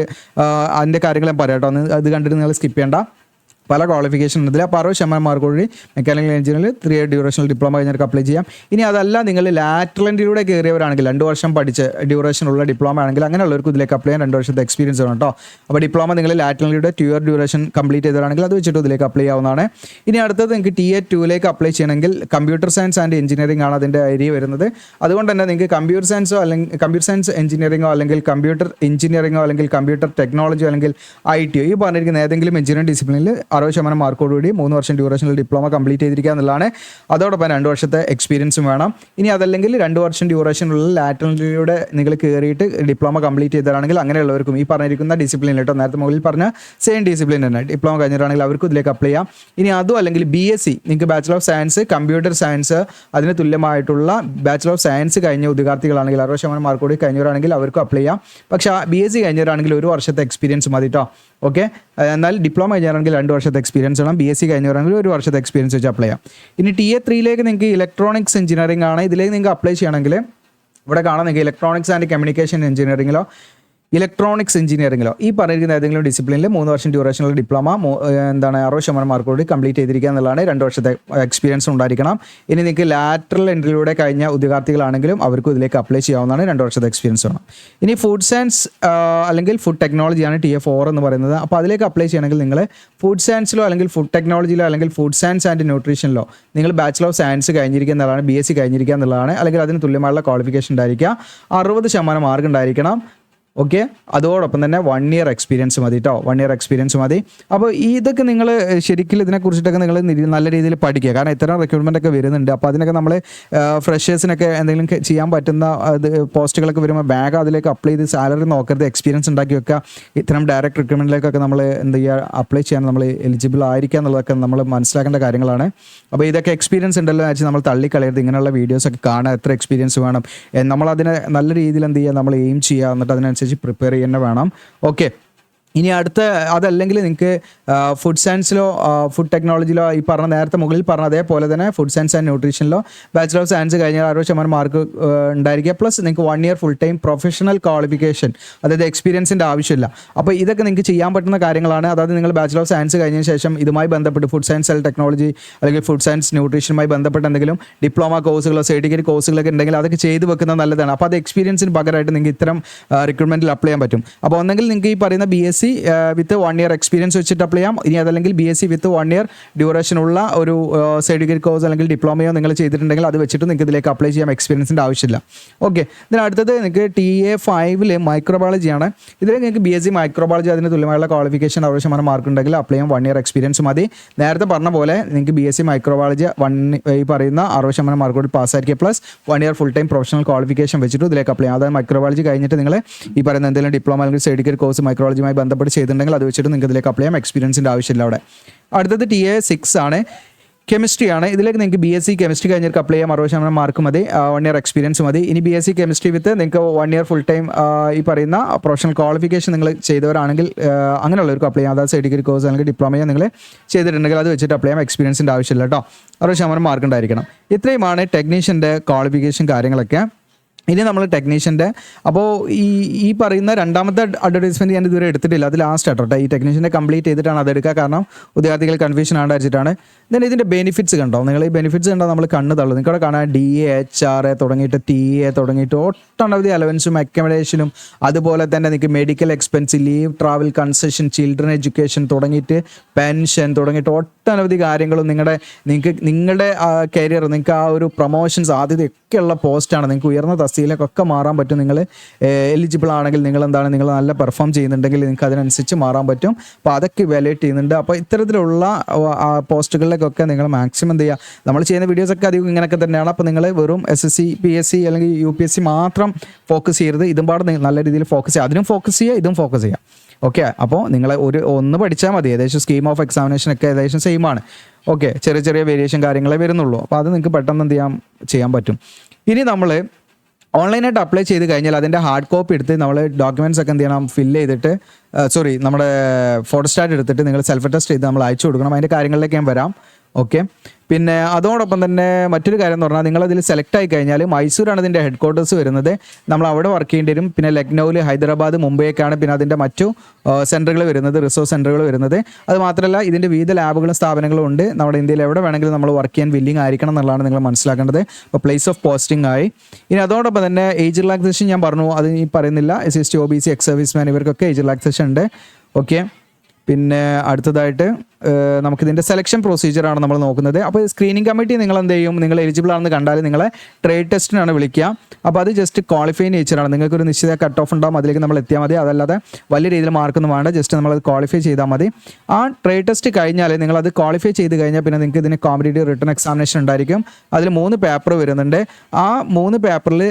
അതിൻ്റെ കാര്യങ്ങൾ ഞാൻ പറയാം കേട്ടോ. അത് കണ്ടിട്ട് നിങ്ങൾ സ്കിപ്പ് ചെയ്യേണ്ട. പല ക്വാളിഫിക്കേഷൻ ഉണ്ട്. 60% മാർക്കോടുകൂടി മെക്കാനിക്കൽ എഞ്ചിനീയറിൽ 3 ഇയർ ഡ്യൂറേഷണൽ ഡിപ്ലോമ കഴിഞ്ഞവർക്ക് അപ്ലൈ ചെയ്യാം. ഇനി അതല്ല നിങ്ങൾ ലാറ്ററൽ എൻട്രിയിലൂടെ കയറിയവരാണെങ്കിൽ 2 വർഷം പഠിച്ച് ഡ്യൂറേഷനുള്ള ഡിപ്ലോമ ആണെങ്കിൽ അങ്ങനെയുള്ളവർക്ക് ഇതിലേക്ക് അപ്ലൈ ചെയ്യാൻ 2 വർഷത്തെ എക്സ്പീരിയൻസ് വേണം കേട്ടോ. അപ്പോൾ ഡിപ്ലോമ നിങ്ങൾ ലാറ്ററൽ എൻട്രിയുടെ 2 ഇയർ ഡ്യൂറേഷൻ കംപ്ലീറ്റ് ചെയ്തവരാണെങ്കിൽ അത് വെച്ചിട്ട് ഇതിലേക്ക് അപ്ലൈ ചെയ്യാവുന്നതാണ്. ഇനി അടുത്തത് നിങ്ങൾക്ക് TA2ലേക്ക് അപ്ലൈ ചെയ്യണമെങ്കിൽ കമ്പ്യൂട്ടർ സയൻസ് ആൻഡ് എഞ്ചിനീയറിംഗ് ആണ് അതിൻ്റെ ഏരിയ വരുന്നത്. അതുകൊണ്ട് തന്നെ നിങ്ങൾക്ക് കമ്പ്യൂട്ടർ സയൻസോ അല്ലെങ്കിൽ കമ്പ്യൂട്ടർ സയൻസ് എഞ്ചിനീയറിംഗോ അല്ലെങ്കിൽ കമ്പ്യൂട്ടർ എഞ്ചിനീയറിംഗോ അല്ലെങ്കിൽ കമ്പ്യൂട്ടർ ടെക്നോളജിയോ അല്ലെങ്കിൽ IT ഈ പറഞ്ഞിരിക്കുന്ന ഏതെങ്കിലും എഞ്ചിനീയറിംഗ് ഡിസിപ്ലിനിൽ 60% മാർക്കോട് 3 വർഷം ഡ്യൂറേഷനിൽ ഡിപ്ലോമ കംപ്ലീറ്റ് ചെയ്തിരിക്കുക എന്നുള്ളതാണ്. അതോടൊപ്പം 2 വർഷത്തെ എക്സ്പീരിയൻസും വേണം. ഇനി അതല്ലെങ്കിൽ 2 വർഷം ഡ്യൂറേഷനുള്ള ലാറ്ററലിലൂടെ നിങ്ങൾ കയറിയിട്ട് ഡിപ്ലോമ കംപ്ലീറ്റ് ചെയ്തതാണെങ്കിൽ അങ്ങനെയുള്ളവർക്കും ഈ പറഞ്ഞിരിക്കുന്ന ഡിസിപ്ലിൻ കേട്ടോ, നേരത്തെ മുകളിൽ പറഞ്ഞ സെയിം ഡിസിപ്ലിൻ തന്നെ ഡിപ്ലോമ കഴിഞ്ഞിട്ടാണെങ്കിൽ അവർക്കും ഇതിലേക്ക് അപ്ലൈ ചെയ്യാം. ഇനി അതും അല്ലെങ്കിൽ BSc നിങ്ങൾക്ക് bachelor of science computer science അതിന് തുല്യമായിട്ടുള്ള ബാച്ചിലർ ഓഫ് സയൻസ് കഴിഞ്ഞ ഉദ്യോഗാർത്ഥികളാണെങ്കിൽ 60% മാർക്കോട് കഴിഞ്ഞവരാണെങ്കിൽ അവർക്കും അപ്ലൈ ചെയ്യാം. പക്ഷേ BSc കഴിഞ്ഞവരാണെങ്കിൽ 1 വർഷത്തെ എക്സ്പീരിയൻസ് മതി കേട്ടോ. ഓക്കെ, എന്നാൽ ഡിപ്ലോമ കഴിഞ്ഞവരാണെങ്കിൽ 2 വർഷത്തെ എക്സ്പീരിയൻസ് വേണം. BSc കഴിഞ്ഞവരാണെങ്കിൽ 1 വർഷത്തെ എക്സ്പീരിയൻസ് വെച്ച് അപ്ലൈ ചെയ്യാം. ഇനി TA3ലേക്ക് നിങ്ങൾക്ക് ഇലക്ട്രോണിക്സ് എഞ്ചിനീയറിംഗ് ആണ്. ഇതിലേക്ക് നിങ്ങൾക്ക് അപ്ലൈ ചെയ്യണമെങ്കിൽ ഇവിടെ കാണാം നിങ്ങൾക്ക് ഇലക്ട്രോണിക്സ് ആൻഡ് കമ്മ്യൂണിക്കേഷൻ എഞ്ചിനീയറിംഗിലോ ഇലക്ട്രോണിക്സ് എഞ്ചിനീയറിംഗിലോ ഈ പറഞ്ഞിരിക്കുന്ന ഏതെങ്കിലും ഡിസിപ്ലിനിൽ 3 വർഷം ഡ്യൂറേഷനുള്ള ഡിപ്ലോമ 60% മാർക്കോട് കംപ്ലീറ്റ് ചെയ്തിരിക്കുക എന്നുള്ളതാണ്. 2 വർഷത്തെ എക്സ്പീരിയൻസ് ഉണ്ടായിരിക്കണം. ഇനി നിങ്ങൾക്ക് ലാറ്ററൽ എൻട്രിയിലൂടെ കഴിഞ്ഞ ഉദ്യോഗാർത്ഥികളാണെങ്കിലും അവർക്കും ഇതിലേക്ക് അപ്ലൈ ചെയ്യാവുന്നതാണ്. 2 വർഷത്തെ എക്സ്പീരിയൻസ് വേണം. ഇനി ഫുഡ് സയൻസ് അല്ലെങ്കിൽ ഫുഡ് ടെക്നോളജിയാണ് TA4 എന്ന് പറയുന്നത്. അപ്പോൾ അതിലേക്ക് അപ്ലൈ ചെയ്യണമെങ്കിൽ നിങ്ങൾ ഫുഡ് സയൻസിലോ അല്ലെങ്കിൽ ഫുഡ് ടെക്നോളജിയിലോ അല്ലെങ്കിൽ ഫുഡ് സയൻസ് ആൻഡ് ന്യൂട്രീഷനിലോ നിങ്ങൾ ബാച്ചിലർ ഓഫ് സയൻസ് കഴിഞ്ഞിരിക്കുക എന്നുള്ളതാണ്. BSc കഴിഞ്ഞിരിക്കുക എന്നുള്ളതാണ്. അല്ലെങ്കിൽ അതിന് തുല്യമായുള്ള ക്വാളിഫിക്കേഷൻ ഉണ്ടായിരിക്കുക. 60% മാർക്ക് ഉണ്ടായിരിക്കണം. ഓക്കെ, അതോടൊപ്പം തന്നെ 1 ഇയർ എക്സ്പീരിയൻസ് മതി കേട്ടോ. 1 ഇയർ എക്സ്പീരിയൻസ് മതി. അപ്പോൾ ഇതൊക്കെ നിങ്ങൾ ശരിക്കും ഇതിനെക്കുറിച്ചിട്ടൊക്കെ നിങ്ങൾ നല്ല രീതിയിൽ പഠിക്കുക. കാരണം ഇത്തരം റിക്രൂട്ട്മെൻ്റ് ഒക്കെ വരുന്നുണ്ട്. അപ്പോൾ അതിനൊക്കെ നമ്മൾ ഫ്രഷേഴ്സിനൊക്കെ എന്തെങ്കിലും ചെയ്യാൻ പറ്റുന്ന പോസ്റ്റുകളൊക്കെ വരുമ്പോൾ ബാഗ് അതിലേക്ക് അപ്ലൈ ചെയ്ത് സാലറി നോക്കരുത്, എക്സ്പീരിയൻസ് ഉണ്ടാക്കി വെക്കുക. ഇത്തരം ഡയറക്റ്റ് റിക്രൂട്ട്മെൻറ്റിലേക്കൊക്കെ നമ്മൾ എന്ത് ചെയ്യുക, അപ്ലൈ ചെയ്യാൻ നമ്മൾ എലിജിബിൾ ആയിരിക്കുക എന്നുള്ളതൊക്കെ നമ്മൾ മനസ്സിലാക്കേണ്ട കാര്യങ്ങളാണ്. അപ്പോൾ ഇതൊക്കെ എക്സ്പീരിയൻസ് ഉണ്ടല്ലോ എന്ന് വെച്ചാൽ നമ്മൾ തള്ളിക്കളയരുത്. ഇങ്ങനെയുള്ള വീഡിയോസൊക്കെ കാണുക, എത്ര എക്സ്പീരിയൻസ് വേണം, നമ്മളതിനെ നല്ല രീതിയിൽ എന്ത് ചെയ്യുക, നമ്മൾ എയിം ചെയ്യുക, എന്നിട്ട് അതിനനുസരിച്ച് പ്രിപ്പയർ ചെയ്യുന്ന വേണം. ഓക്കെ, ഇനി അടുത്ത അതല്ലെങ്കിൽ നിങ്ങൾക്ക് ഫുഡ് സയൻസിലോ ഫുഡ് ടെക്നോളജിയിലോ ഈ പറഞ്ഞ നേരത്തെ മുകളിൽ പറഞ്ഞ അതേപോലെ തന്നെ ഫുഡ് സയൻസ് ആൻഡ് ന്യൂട്രീഷനിലോ ബാച്ചിലർ ഓഫ് സയൻസ് കഴിഞ്ഞാൽ 60% മാർക്ക് ഉണ്ടായിരിക്കുക. പ്ലസ് നിങ്ങൾക്ക് 1 year full time professional qualification, അതായത് എക്സ്പീരിയൻസിൻ്റെ ആവശ്യമില്ല. അപ്പോൾ ഇതൊക്കെ നിങ്ങൾക്ക് ചെയ്യാൻ പറ്റുന്ന കാര്യങ്ങളാണ്. അതായത് നിങ്ങൾ ബാച്ചിലർ ഓഫ് സയൻസ് കഴിഞ്ഞ ശേഷം ഇതുമായി ബന്ധപ്പെട്ട് ഫുഡ് സയൻസ് ആൻഡ് ടെക്നോളജി അല്ലെങ്കിൽ ഫുഡ് സയൻസ് ന്യൂട്രീഷനുമായി ബന്ധപ്പെട്ട് എന്തെങ്കിലും ഡിപ്ലോമ കോഴ്സുകളോ സർട്ടിഫിക്കറ്റ് കോഴ്സുകളൊക്കെ ഉണ്ടെങ്കിൽ അതൊക്കെ ചെയ്ത് വെക്കുന്നത് നല്ലതാണ്. അപ്പോൾ അത് എക്സ്പീരിയൻസിന് പകരമായിട്ട് നിങ്ങൾക്ക് ഇത്തരം റിക്രൂട്ട്മെൻറ്റിൽ അപ്ലൈ ചെയ്യാൻ പറ്റും. അപ്പോൾ ഒന്നെങ്കിൽ നിങ്ങൾക്ക് ഈ പറയുന്ന BSc C with 1 year experience വെച്ചിട്ട് അപ്ലൈ ചെയ്യാം. ഇനി അതല്ലെങ്കിൽ BSc വിത്ത് 1 ഇയർ ഡ്യൂറേഷനുള്ള ഒരു സർട്ടിഫിക്കറ്റ് കോഴ്സ് അല്ലെങ്കിൽ ഡിപ്ലോമയോ നിങ്ങൾ ചെയ്തിട്ടുണ്ടെങ്കിൽ അത് വെച്ചിട്ട് നിങ്ങൾക്ക് ഇതിലേക്ക് അപ്ലൈ ചെയ്യാം. എക്സ്പീരിയൻസിൻ്റെ ആവശ്യമില്ല. ഓക്കെ, ഇതിന് അടുത്തത് നിങ്ങൾക്ക് TA5 മൈക്രോബയോളജിയാണ്. ഇതിൽ നിങ്ങൾക്ക് BSc മൈക്രോബയോളജി അതിന് തുല്യമായുള്ള ക്വാളിഫിക്കേഷൻ 60% മാർക്ക് ഉണ്ടെങ്കിൽ അപ്ലൈ ചെയ്യാം. 1 ഇയർ എക്സ്പീരിയൻസ് മതി. നേരത്തെ പറഞ്ഞ പോലെ നിങ്ങൾക്ക് BSc മൈക്രോബയോളജി ഈ പറയുന്ന 60% മാർക്കോട് പാസ്സായിരിക്കുക plus 1 year full time professional qualification വെച്ചിട്ട് ഇതിലേക്ക് അപ്ലൈ ചെയ്യാം. അതായത് മൈക്രോബയോളജി കഴിഞ്ഞിട്ട് നിങ്ങൾ ഈ പറയുന്ന എന്തെങ്കിലും ഡിപ്ലോമ അല്ലെങ്കിൽ സർട്ടിഫിക്കറ്റ് കോഴ്സ് മൈക്രോളജിയുമായി ബന്ധപ്പെട്ട് ചെയ്തിട്ടുണ്ടെങ്കിൽ അത് വെച്ചിട്ട് നിങ്ങൾക്ക് ഇതിലേക്ക് അപ്ലൈ ചെയ്യാം. എക്സ്പീരിയൻസിൻ്റെ ആവശ്യമില്ല അവിടെ. അടുത്തത് TA6 ആണ്, കെമിസ്ട്രി ആണ്. ഇതിലേക്ക് നിങ്ങൾക്ക് BSc കെമിസ്ട്രി കഴിഞ്ഞിട്ട് അപ്ലൈ ചെയ്യാം. 60% മാർക്ക് മതി. 1 ഇയർ എക്സ്പീരിയൻസ് മതി. ഇനി BSc കെമിസ്ട്രി വിത്ത് നിങ്ങൾക്ക് 1 ഇയർ ഫുൾ ടൈം ഈ പറയുന്ന പ്രൊഫഷണൽ ക്വാളിഫിക്കേഷൻ നിങ്ങൾ ചെയ്തവരാണെങ്കിൽ അങ്ങനെയുള്ളവർക്ക് അപ്ലൈ ചെയ്യാം. അതായത് സർട്ടിഫിക്കറ്റ് കോഴ്സ് അല്ലെങ്കിൽ ഡിപ്ലോമയോ നിങ്ങൾ ചെയ്തിട്ടുണ്ടെങ്കിൽ അത് വെച്ചിട്ട് അപ്ലൈ ചെയ്യാം. എക്സ്പീരിയൻസിൻ്റെ ആവശ്യമില്ല കേട്ടോ. 60% മാർക്ക് ഉണ്ടായിരിക്കണം. ഇത്രയുമാണ് ടെക്നീഷ്യൻ്റെ ക്വാളിഫിക്കേഷൻ കാര്യങ്ങളൊക്കെ. ഇനി നമ്മൾ ടെക്നീഷ്യൻ്റെ അപ്പോൾ ഈ പറയുന്ന രണ്ടാമത്തെ അഡ്വർടൈസ്മെൻറ്റ് ഞാൻ ഇതുവരെ എടുത്തിട്ടില്ല. അത് ലാസ്റ്റ് ആട്ടോ. ഈ ടെക്നീഷ്യൻ്റെ കംപ്ലീറ്റ് ചെയ്തിട്ടാണ് അത് എടുക്കുക. കാരണം വിദ്യാർത്ഥികൾ കൺഫ്യൂഷൻ ആണ്ടായിരിച്ചിട്ടാണ്. ദെൻ ഇതിൻ്റെ ബെനിഫിറ്റ്സ് കണ്ടോ നിങ്ങൾ? ഈ ബെനിഫിറ്റ്സ് കണ്ടോ നമ്മൾ കണ്ണ് തള്ളു. നിങ്ങളുടെ കാണാൻ DA HR തുടങ്ങിയിട്ട് TA തുടങ്ങിയിട്ട് ഒട്ടനവധി അലവൻസും അക്കോമഡേഷനും അതുപോലെ തന്നെ നിങ്ങൾക്ക് medical expense, leave, travel concession, children education തുടങ്ങിയിട്ട് പെൻഷൻ തുടങ്ങിയിട്ട് ഒട്ടനവധി കാര്യങ്ങളും നിങ്ങളുടെ കരിയർ നിങ്ങൾക്ക് ആ ഒരു പ്രൊമോഷൻ സാധ്യതയൊക്കെയുള്ള പോസ്റ്റാണ്. നിങ്ങൾക്ക് ഉയർന്ന തസ്തിയിലേക്കൊക്കെ മാറാൻ പറ്റും. നിങ്ങൾ എലിജിബിൾ ആണെങ്കിൽ നിങ്ങൾ നല്ല പെർഫോം ചെയ്യുന്നുണ്ടെങ്കിൽ നിങ്ങൾക്ക് അതിനനുസരിച്ച് മാറാൻ പറ്റും. അപ്പോൾ അതൊക്കെ ഇവാലുവേറ്റ് ചെയ്യുന്നുണ്ട്. അപ്പോൾ ഇത്തരത്തിലുള്ള പോസ്റ്റുകളിലേക്കൊക്കെ നിങ്ങൾ മാക്സിമം എന്ത് ചെയ്യുക, നമ്മൾ ചെയ്യുന്ന വീഡിയോസൊക്കെ അധികം ഇങ്ങനെയൊക്കെ തന്നെയാണ്. അപ്പോൾ നിങ്ങൾ വെറും SSC PSC അല്ലെങ്കിൽ UPSC മാത്രം ഫോക്കസ് ചെയ്യരുത്. ഇതും പാടെ നല്ല രീതിയിൽ ഫോക്കസ് ചെയ്യുക. അതിനും ഫോക്കസ് ചെയ്യുക, ഇതും ഫോക്കസ് ചെയ്യുക. ഓക്കെ, അപ്പോൾ നിങ്ങൾ ഒന്ന് പഠിച്ചാൽ മതി. ഏകദേശം സ്കീം ഓഫ് എക്സാമിനേഷനൊക്കെ ഏകദേശം സെയിം ആണ്. ഓക്കെ, ചെറിയ വേരിയേഷൻ കാര്യങ്ങളെ വരുന്നുള്ളൂ. അപ്പോൾ അത് നിങ്ങൾക്ക് പെട്ടെന്ന് ചെയ്യാൻ പറ്റും. ഇനി നമ്മൾ ഓൺലൈനായിട്ട് അപ്ലൈ ചെയ്ത് കഴിഞ്ഞാൽ അതിൻ്റെ ഹാർഡ് കോപ്പി എടുത്ത് നമ്മൾ ഡോക്യുമെൻറ്റ്സ് ഒക്കെ എന്ത് ചെയ്യണം, ഫില്ല് ചെയ്തിട്ട് നമ്മുടെ ഫോട്ടോസ്റ്റാറ്റ് എടുത്തിട്ട് നിങ്ങൾ സെൽഫ് ടെസ്റ്റ് ചെയ്ത് നമ്മൾ അയച്ചു കൊടുക്കണം. അതിൻ്റെ കാര്യങ്ങളിലേക്ക് ഞാൻ വരാം. ഓക്കെ, പിന്നെ അതോടൊപ്പം തന്നെ മറ്റൊരു കാര്യം എന്ന് പറഞ്ഞാൽ നിങ്ങളതിൽ സെലക്ട് ആയി കഴിഞ്ഞാൽ മൈസൂരാണ് ഇതിൻ്റെ ഹെഡ് ക്വാർട്ടേഴ്സ് വരുന്നത്. നമ്മൾ അവിടെ വർക്ക് ചെയ്യേണ്ടി വരും. പിന്നെ ലക്നൌവിൽ, ഹൈദരാബാദ്, മുംബൈയൊക്കെയാണ് പിന്നെ അതിൻ്റെ മറ്റു സെൻറ്ററുകൾ വരുന്നത്, റിസോഴ്സ് സെൻറ്ററുകൾ വരുന്നത്. അത് മാത്രമല്ല ഇതിൻ്റെ വിവിധ ലാബുകളും സ്ഥാപനങ്ങളും ഉണ്ട്. നമ്മുടെ ഇന്ത്യയിൽ എവിടെ വേണമെങ്കിലും നമ്മൾ വർക്ക് ചെയ്യാൻ വില്ലിങ് ആയിരിക്കണം എന്നുള്ളതാണ് നിങ്ങൾ മനസ്സിലാക്കേണ്ടത്. അപ്പോൾ പ്ലേസ് ഓഫ് പോസ്റ്റിംഗ് ആയി. ഇനി അതോടൊപ്പം തന്നെ ഏജ് റിലാക്സേഷൻ ഞാൻ പറഞ്ഞു, അത് ഈ പറയുന്നില്ല. SST OBC എക്സ് സർവീസ്മാൻ ഇവർക്കൊക്കെ ഏജ് റിലാക്സേഷൻ ഉണ്ട്. ഓക്കെ, പിന്നെ അടുത്തതായിട്ട് നമുക്കിതിൻ്റെ സെലക്ഷൻ പ്രൊസീജിയറാണ് നമ്മൾ നോക്കുന്നത്. അപ്പോൾ സ്ക്രീനിങ് കമ്മിറ്റി നിങ്ങൾ എന്ത് ചെയ്യും, നിങ്ങൾ എലിജിബിൾ ആണെന്ന് കണ്ടാൽ നിങ്ങളെ ട്രേഡ് ടെസ്റ്റിനാണ് വിളിക്കുക. അപ്പോൾ അത് ജസ്റ്റ് ക്വാളിഫൈ നേച്ചറാണ്. നിങ്ങൾക്കൊരു നിശ്ചിത കട്ട് ഓഫ് ഉണ്ടാകും, അതിലേക്ക് നമ്മൾ എത്തിയാൽ മതി. അതല്ലാതെ വലിയ രീതിയിൽ മാർക്കൊന്നും വേണ്ട, ജസ്റ്റ് നമ്മളത് ക്വാളിഫൈ ചെയ്താൽ മതി. ആ ട്രേഡ് ടെസ്റ്റ് കഴിഞ്ഞാൽ നിങ്ങളത് ക്വാളിഫൈ ചെയ്ത് കഴിഞ്ഞാൽ പിന്നെ നിങ്ങൾക്ക് ഇതിന് കോമ്പറ്റേറ്റീവ് റിട്ടൺ എക്സാമിനേഷൻ ഉണ്ടായിരിക്കും. അതിൽ 3 പേപ്പർ വരുന്നുണ്ട്. ആ 3 പേപ്പറിൽ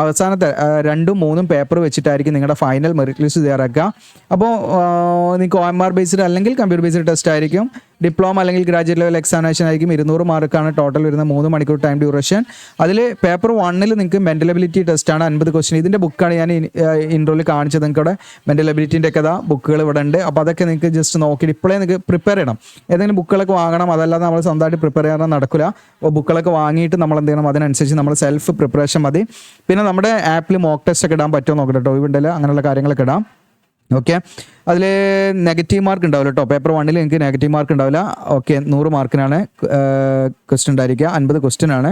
അവസാനത്തെ 2ഉം 3ഉം പേപ്പർ വെച്ചിട്ടായിരിക്കും നിങ്ങളുടെ ഫൈനൽ മെറിറ്റ് ലിസ്റ്റ് തയ്യാറാക്കുക. അപ്പോൾ നിങ്ങൾക്ക് OMR ബേസ്ഡ് അല്ലെങ്കിൽ കമ്പ്യൂട്ടർ ബേസ്ഡ് ടെസ്റ്റ് ആയിരിക്കും. ഡിപ്ലോമ അല്ലെങ്കിൽ ഗ്രാജുവേറ്റ് ലെവൽ എക്സാമിനേഷൻ ആയിരിക്കും. 200 മാർക്കാണ് ടോട്ടൽ വരുന്ന 3 മണിക്കൂർ ടൈം ഡ്യൂറേഷൻ. അതിൽ പേപ്പർ 1ൽ നിങ്ങൾക്ക് മെൻ്റൽ എബിലിറ്റി ടെസ്റ്റാണ് 50 ക്വസ്റ്റ്യൻ. ഇതിൻ്റെ ബുക്കാണ് ഞാൻ ഇൻട്രോയിൽ കാണിച്ചത്. നിങ്ങൾക്ക് ഇവിടെ മെൻ്റൽ എബിലിറ്റിൻ്റെ ഒക്കെ ബുക്കുകൾ ഇവിടെ ഉണ്ട്. അപ്പോൾ അതൊക്കെ നിങ്ങൾക്ക് ജസ്റ്റ് നോക്കിയിട്ട് ഇപ്പോഴേ നിങ്ങൾക്ക് പ്രിപ്പയർ ചെയ്യണം. ഏതെങ്കിലും ബുക്കുകളൊക്കെ വാങ്ങണം, അതല്ലാതെ നമ്മൾ സ്വന്തമായിട്ട് പ്രിപ്പയർ ചെയ്യാൻ നടക്കില്ല. അപ്പോൾ ബുക്കുകളൊക്കെ വാങ്ങിയിട്ട് നമ്മൾ എന്ത് ചെയ്യണം, അതിനനുസരിച്ച് നമ്മൾ സെൽഫ് പ്രിപ്പറേഷൻ മതി. പിന്നെ നമ്മുടെ ആപ്പിൽ മോക്ക് ടെസ്റ്റ് ഒക്കെ ഇടാൻ പറ്റുമോ നോക്കട്ടെ കേട്ടോ. ഇവിടെയല്ല അങ്ങനെയുള്ള കാര്യങ്ങളൊക്കെ ഇടാം. ഓക്കെ, അതിൽ നെഗറ്റീവ് മാർക്ക് ഉണ്ടാവില്ല കേട്ടോ. പേപ്പർ 1ൽ എനിക്ക് നെഗറ്റീവ് മാർക്ക് ഉണ്ടാവില്ല. ഓക്കെ, 100 മാർക്കിനാണ് ക്വസ്റ്റ്യൻ ഉണ്ടായിരിക്കുക. 50 ക്വസ്റ്റ്യൻ ആണ്.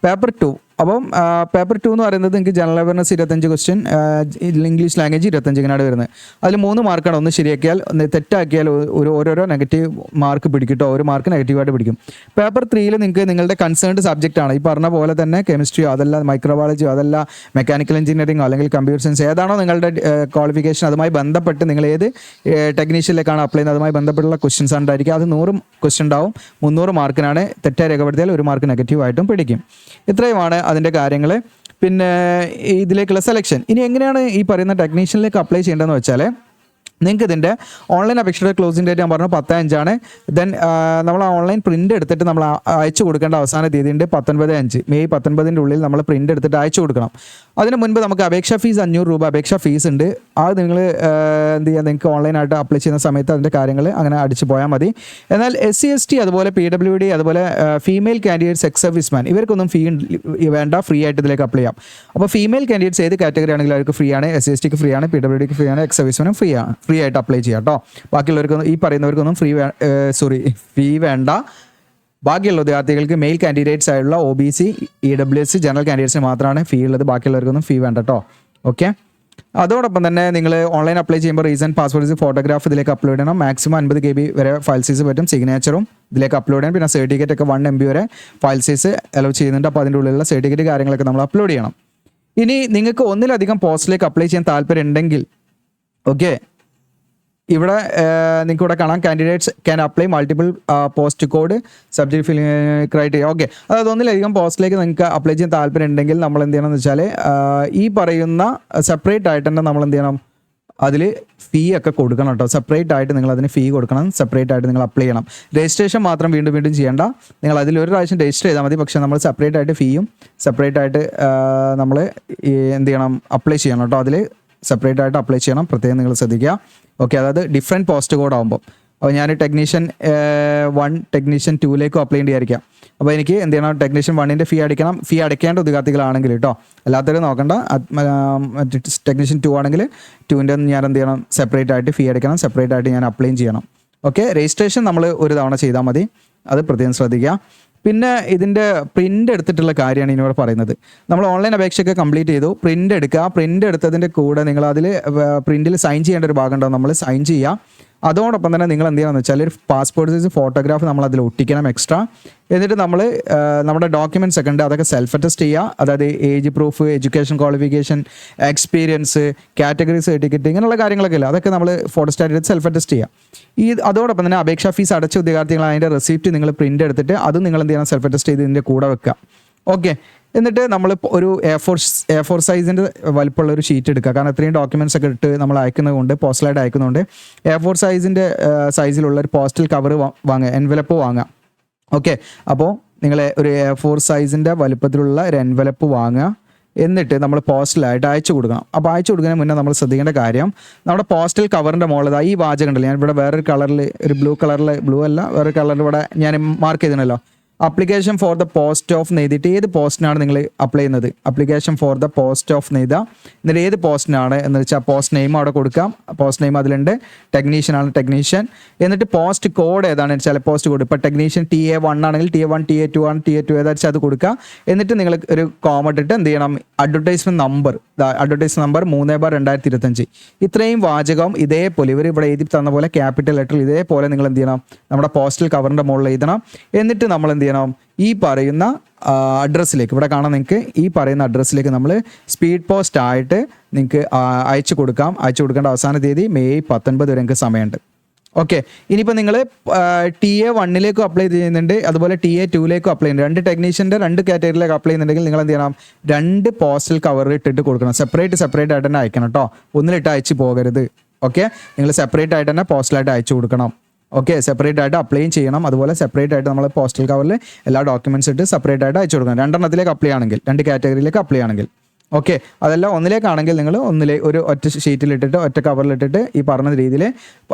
പേപ്പർ 2 അപ്പം പേപ്പർ 2 എന്ന് പറയുന്നത് നിങ്ങൾക്ക് general awareness 25 question, English language 25 ഇങ്ങനെയാണ് വരുന്നത്. അതിൽ 3 മാർക്കാണ്. ഒന്ന് ശരിയാക്കിയാൽ, തെറ്റാക്കിയാൽ ഓരോരോ നെഗറ്റീവ് മാർക്ക് പിടിക്കും കേട്ടോ. 1 മാർക്ക് നെഗറ്റീവായിട്ട് പിടിക്കും. പേപ്പർ 3ൽ നിങ്ങൾക്ക് നിങ്ങളുടെ കൺസേൺഡ് സബ്ജക്റ്റ് ആണ്. ഈ പറഞ്ഞ പോലെ തന്നെ കെമിസ്ട്രിയോ അതല്ല മൈക്രോബയോളജിയോ അതല്ല മെക്കാനിക്കൽ എഞ്ചിനീയറിംഗോ അല്ലെങ്കിൽ കമ്പ്യൂട്ടർ സയൻസ് ഏതാണോ നിങ്ങളുടെ ക്വാളിഫിക്കേഷൻ അതുമായി ബന്ധപ്പെട്ട് നിങ്ങൾ ഏത് ടെക്നീഷ്യനിലേക്കാണ് അപ്ലൈ ചെയ്യുന്നത് അതുമായി ബന്ധപ്പെട്ടുള്ള ക്വസ്റ്റ്യൻസ് ഉണ്ടായിരിക്കും. അത് 100 ക്വസ്റ്റ്യൻ ഉണ്ടാവും. 300 മാർക്കിനാണ്. തെറ്റായി രേഖപ്പെടുത്തിയാൽ 1 മാർക്ക് നെഗറ്റീവായിട്ടും പിടിക്കും. ഇത്രയുമാണ് അതിൻ്റെ കാര്യങ്ങൾ. പിന്നെ ഇതിലേക്കുള്ള സെലക്ഷൻ ഇനി എങ്ങനെയാണ് ഈ പറയുന്ന ടെക്നീഷ്യനിലേക്ക് അപ്ലൈ ചെയ്യേണ്ടതെന്ന് വെച്ചാൽ നിങ്ങൾക്ക് ഇതിൻ്റെ ഓൺലൈൻ അപേക്ഷയുടെ ക്ലോസിംഗ് ഡേറ്റ് ഞാൻ പറഞ്ഞു 10/5 ദെൻ നമ്മൾ ഓൺലൈൻ പ്രിൻ്റ് എടുത്തിട്ട് നമ്മൾ അയച്ചു കൊടുക്കേണ്ട അവസാന തീയതി ഉണ്ട് 19/5 മെയ് 19 ഉള്ളിൽ നമ്മൾ പ്രിൻ്റ് എടുത്തിട്ട് അയച്ചു കൊടുക്കണം. അതിന് മുൻപ് നമുക്ക് അപേക്ഷാ ഫീസ് 500 രൂപ അപേക്ഷാ ഫീസ് ഉണ്ട്. അത് നിങ്ങൾ എന്ത് ചെയ്യുക, നിങ്ങൾക്ക് ഓൺലൈനായിട്ട് അപ്ലൈ ചെയ്യുന്ന സമയത്ത് അതിൻ്റെ കാര്യങ്ങൾ അങ്ങനെ അടിച്ചു പോയാൽ മതി. എന്നാൽ SC ST അതുപോലെ PWD അതുപോലെ ഫീമെയിൽ കാൻഡിഡേറ്റ്സ് എക്സ് സർവീസ്മാൻ ഇവർക്കൊന്നും ഫീ വേണ്ട, ഫ്രീ ആയിട്ട് ഇതിലേക്ക് അപ്ലൈ ചെയ്യാം. അപ്പോൾ ഫീമെയിൽ കാൻഡിഡേറ്റ്സ് ഏത് കാറ്റഗറി ആണെങ്കിലും അവർക്ക് ഫ്രീ ആണ്. SC STക്ക് ഫ്രീ ആണ്, PWDക്ക് ഫ്രീ ആണ്, എക്സ് സർവീസ്മാനും ഫ്രീ ആയിട്ട് അപ്ലൈ ചെയ്യാം കേട്ടോ. ബാക്കിയുള്ളവർക്കൊന്നും ഈ പറയുന്നവർക്കൊന്നും ഫീ വേണ്ട. ബാക്കിയുള്ള വിദ്യാർത്ഥികൾക്ക് മെയിൽ കാൻഡിഡേറ്റ്സ് ആയിട്ടുള്ള OBC EWS ജനറൽ കാൻഡിഡേറ്റ്സിന് മാത്രമാണ് ഫീ ഉള്ളത്. ബാക്കിയുള്ളവർക്കൊന്നും ഫീ വേണ്ട കേട്ടോ. ഓക്കെ, അതോടൊപ്പം തന്നെ നിങ്ങൾ ഓൺലൈൻ അപ്ലൈ ചെയ്യുമ്പോൾ റീസെൻറ്റ് പാസ്പോർട്ട് സൈസ് ഫോട്ടോഗ്രാഫ് ഇതിലേക്ക് അപ്ലോഡ് ചെയ്യണം. മാക്സിമം 50 KB വരെ ഫയൽ സൈസ് പറ്റും. സിഗ്നേച്ചറും ഇതിലേക്ക് അപ്ലോഡ് ചെയ്യണം. പിന്നെ സർട്ടിഫിക്കറ്റ് ഒക്കെ 1 MB വരെ ഫയൽ സൈസ് അലോ ചെയ്യുന്നുണ്ട്. അപ്പോൾ അതിൻ്റെ ഉള്ളിലുള്ള സർട്ടിഫിക്കറ്റ് കാര്യങ്ങളൊക്കെ നമ്മൾ അപ്ലോഡ് ചെയ്യണം. ഇനി നിങ്ങൾക്ക് ഒന്നിലധികം പോസ്റ്റിലേക്ക് അപ്ലൈ ചെയ്യാൻ താല്പര്യം ഉണ്ടെങ്കിൽ ഓക്കെ, ഇവിടെ നിങ്ങൾക്ക് ഇവിടെ കാണാം candidates can apply multiple post code subject filling criteria. Okay, അതായത് ഒന്നിലധികം പോസ്റ്റിലേക്ക് നിങ്ങൾക്ക് അപ്ലൈ ചെയ്യാൻ താല്പര്യം ഉണ്ടെങ്കിൽ നമ്മൾ എന്ത് ചെയ്യണമെന്ന് വെച്ചാൽ ഈ പറയുന്ന സെപ്പറേറ്റ് ആയിട്ട് തന്നെ നമ്മൾ എന്ത് ചെയ്യണം, അതിൽ ഫീ ഒക്കെ കൊടുക്കണം കേട്ടോ. സെപ്പറേറ്റ് ആയിട്ട് നിങ്ങൾ അതിന് ഫീ കൊടുക്കണം. സെപ്പറേറ്റ് ആയിട്ട് നിങ്ങൾ അപ്ലൈ ചെയ്യണം. രജിസ്ട്രേഷൻ മാത്രം വീണ്ടും വീണ്ടും ചെയ്യേണ്ട. നിങ്ങൾ അതിൽ ഒരു പ്രാവശ്യം രജിസ്റ്റർ ചെയ്താൽ മതി. പക്ഷേ നമ്മൾ സെപ്പറേറ്റ് ആയിട്ട് ഫീയും സെപ്പറേറ്റ് ആയിട്ട് നമ്മൾ എന്ത് ചെയ്യണം, അപ്ലൈ ചെയ്യണം കേട്ടോ. അതിൽ സെപ്പറേറ്റ് ആയിട്ട് അപ്ലൈ ചെയ്യണം. പ്രത്യേകം നിങ്ങൾ ശ്രദ്ധിക്കുക. ഓക്കെ, അതായത് ഡിഫറെൻറ്റ് പോസ്റ്റ് കോഡ് ആകുമ്പോൾ, അപ്പോൾ ഞാൻ ടെക്നീഷ്യൻ 1 ടെക്നീഷ്യൻ 2ലേക്കും അപ്ലൈ ചെയ്യേണ്ടിയിരിക്കാം. അപ്പോൾ എനിക്ക് എന്ത് ചെയ്യണം, ടെക്നീഷ്യൻ 1ൻ്റെ ഫീ അടിക്കണം. ഫീ അടയ്ക്കേണ്ട ഉദ്യോഗാർത്ഥികളാണെങ്കിൽ കേട്ടോ, അല്ലാത്തവർ നോക്കണ്ട. ടെക്നീഷ്യൻ 2 ആണെങ്കിൽ 2ൻ്റെ ഞാൻ എന്ത് ചെയ്യണം, സെപ്പറേറ്റ് ആയിട്ട് ഫീ അടിക്കണം. സെപ്പറേറ്റ് ആയിട്ട് ഞാൻ അപ്ലൈ ചെയ്യണം. ഓക്കെ, രജിസ്ട്രേഷൻ നമ്മൾ ഒരു തവണ ചെയ്താൽ മതി. അത് പ്രത്യേകം ശ്രദ്ധിക്കുക. പിന്നെ ഇതിൻ്റെ പ്രിൻ്റ് എടുത്തിട്ടുള്ള കാര്യമാണ് ഇനിയോട് പറയുന്നത്. നമ്മൾ ഓൺലൈൻ അപേക്ഷയൊക്കെ കംപ്ലീറ്റ് ചെയ്തു. പ്രിൻ്റ് എടുക്കുക. പ്രിൻ്റ് എടുത്തതിൻ്റെ കൂടെ നിങ്ങൾ അതിൽ പ്രിൻറ്റിൽ സൈൻ ചെയ്യേണ്ട ഒരു ഭാഗം ഉണ്ടാവും. നമ്മൾ സൈൻ ചെയ്യുക. അതോടൊപ്പം തന്നെ നിങ്ങൾ എന്ത് ചെയ്യണമെന്ന് വെച്ചാൽ ഒരു പാസ്പോർട്ട് സൈസ് ഫോട്ടോഗ്രാഫ് നമ്മൾ അതിൽ ഒട്ടിക്കണം എക്സ്ട്രാ. എന്നിട്ട് നമ്മൾ നമ്മുടെ ഡോക്യുമെൻറ്റ്സ് ഒക്കെ ഉണ്ട്, അതൊക്കെ സെൽഫ് അറ്റസ്റ്റ് ചെയ്യുക. അതായത് age proof, education qualification, experience, category certificate, ഇങ്ങനെയുള്ള കാര്യങ്ങളൊക്കെ ഇല്ല, അതൊക്കെ നമ്മൾ ഫോട്ടോസ്റ്റാറ്റ് ചെയ്ത് സെൽഫ് അറ്റസ്റ്റ് ചെയ്യുക. അതോടൊപ്പം തന്നെ അപേക്ഷാ ഫീസ് അടച്ച ഉദ്യോഗാർത്ഥികൾ അതിൻ്റെ റെസിപ്റ്റ് നിങ്ങൾ പ്രിൻ്റ് എടുത്തിട്ട് അതും നിങ്ങൾ എന്ത് ചെയ്യണം, സെൽഫ് അറ്റസ്റ്റ് ചെയ്ത് ഇതിൻ്റെ കൂടെ വെക്കുക. ഓക്കെ, എന്നിട്ട് നമ്മൾ ഒരു A4 സൈസിൻ്റെ വലിപ്പമുള്ള ഒരു ഷീറ്റ് എടുക്കുക. കാരണം ഇത്രയും ഡോക്യുമെൻറ്റ്സ് ഒക്കെ ഇട്ട് നമ്മൾ അയക്കുന്നതുകൊണ്ട്, പോസ്റ്റലായിട്ട് അയക്കുന്നതുകൊണ്ട് A4 സൈസിൻ്റെ സൈസിലുള്ള ഒരു പോസ്റ്റൽ കവർ വാങ്ങുക, എൻവലപ്പ് വാങ്ങുക. ഓക്കെ, അപ്പോൾ നിങ്ങൾ ഒരു A4 സൈസിൻ്റെ വലിപ്പത്തിലുള്ള ഒരു എൻവലപ്പ് വാങ്ങുക. എന്നിട്ട് നമ്മൾ പോസ്റ്റലായിട്ട് അയച്ചു കൊടുക്കണം. അപ്പോൾ അയച്ചു കൊടുക്കുന്നതിന് മുന്നേ നമ്മൾ ശ്രദ്ധിക്കേണ്ട കാര്യം, നമ്മുടെ പോസ്റ്റൽ കവറിൻ്റെ മുകളിൽ ഈ വാചകം ഉണ്ടല്ലോ, ഞാൻ ഇവിടെ വേറൊരു കളറിൽ, ഒരു ബ്ലൂ അല്ല, വേറൊരു കളറിൽ ഇവിടെ ഞാൻ മാർക്ക് ചെയ്തിട്ടുണ്ടല്ലോ, application for the post of നെയ്തിട്ട് ഏത് പോസ്റ്റിനാണ് നിങ്ങൾ അപ്ലൈ ചെയ്യുന്നത്, application for the post of നെയ്ത, എന്നിട്ട് ഏത് പോസ്റ്റിനാണ് എന്ന് വെച്ചാൽ പോസ്റ്റ് നെയിം അവിടെ കൊടുക്കാം. പോസ്റ്റ് നെയിം അതിലുണ്ട്. ടെക്നീഷ്യനാണ് ടെക്നീഷ്യൻ. എന്നിട്ട് പോസ്റ്റ് കോഡ് ഏതാണെന്ന് വെച്ചാൽ പോസ്റ്റ് കോഡ്, ഇപ്പോൾ ടെക്നീഷ്യൻ TA1 ആണെങ്കിൽ TA1, TA2 ആണ്, TA2 ഏതാ വെച്ചാൽ അത് കൊടുക്കുക. എന്നിട്ട് നിങ്ങൾ ഒരു കോമ ഇട്ടിട്ട് എന്ത് ചെയ്യണം, അഡ്വർടൈസ്മെൻറ്റ് നമ്പർ 3/2025. ഇത്രയും വാചകം ഇതേപോലെ ഇവിടെ എഴുതി തന്ന പോലെ ക്യാപിറ്റൽ ലെറ്റർ ഇതേപോലെ നിങ്ങൾ എന്ത് ചെയ്യണം, നമ്മുടെ പോസ്റ്റൽ കവറിൻ്റെ മുകളിൽ എഴുതണം. എന്നിട്ട് നമ്മൾ എന്ത് ചെയ്യണം, ഈ പറയുന്ന അഡ്രസ്സിലേക്ക്, ഇവിടെ കാണാം നിങ്ങൾക്ക്, ഈ പറയുന്ന അഡ്രസ്സിലേക്ക് നമ്മൾ സ്പീഡ് പോസ്റ്റ് ആയിട്ട് നിങ്ങൾക്ക് അയച്ചു കൊടുക്കാം. അയച്ചു കൊടുക്കേണ്ട അവസാന തീയതി മെയ് 19 വരെ നിങ്ങൾക്ക് സമയമുണ്ട്. ഓക്കെ, ഇനിയിപ്പോൾ നിങ്ങൾ TA1ലേക്കും അപ്ലൈ ചെയ്യുന്നുണ്ട്, അതുപോലെ TA2ലേക്കും അപ്ലൈ ചെയ്യുന്നുണ്ട്. 2 ടെക്നീഷ്യൻ്റെ 2 കാറ്റഗറിയിലേക്ക് അപ്ലൈ ചെയ്യുന്നുണ്ടെങ്കിൽ നിങ്ങൾ എന്ത് ചെയ്യണം, 2 പോസ്റ്റൽ കവറിൽ ഇട്ടിട്ട് കൊടുക്കണം. സെപ്പറേറ്റ് ആയിട്ട് തന്നെ അയക്കണം കേട്ടോ, ഒന്നിലിട്ട് അയച്ചു പോകരുത്. ഓക്കെ, നിങ്ങൾ സെപ്പറേറ്റ് ആയിട്ട് തന്നെ പോസ്റ്റലായിട്ട് അയച്ചു കൊടുക്കണം. ഓക്കെ, സെപ്പറേറ്റ് ആയിട്ട് അപ്ലൈ ചെയ്യണം. അതുപോലെ സെപ്പറേറ്റ് ആയിട്ട് നമ്മൾ പോസ്റ്റൽ കവറിൽ എല്ലാ ഡോക്യുമെൻറ്റ്സ് ഇട്ട് സെപ്പറേറ്റ് ആയിട്ട് അയച്ചു കൊടുക്കണം. 2 എണ്ണത്തിലേക്ക് അപ്ലൈ ആണെങ്കിൽ, 2 കാറ്റഗറിയിലേക്ക് അപ്ലൈ ആണെങ്കിൽ. ഓക്കെ, അതല്ല ഒന്നിലേക്കാണെങ്കിൽ നിങ്ങൾ ഒരു ഒറ്റ ഷീറ്റിലിട്ടിട്ട് ഒറ്റ കവറിലിട്ടിട്ട് ഈ പറഞ്ഞ രീതിയിൽ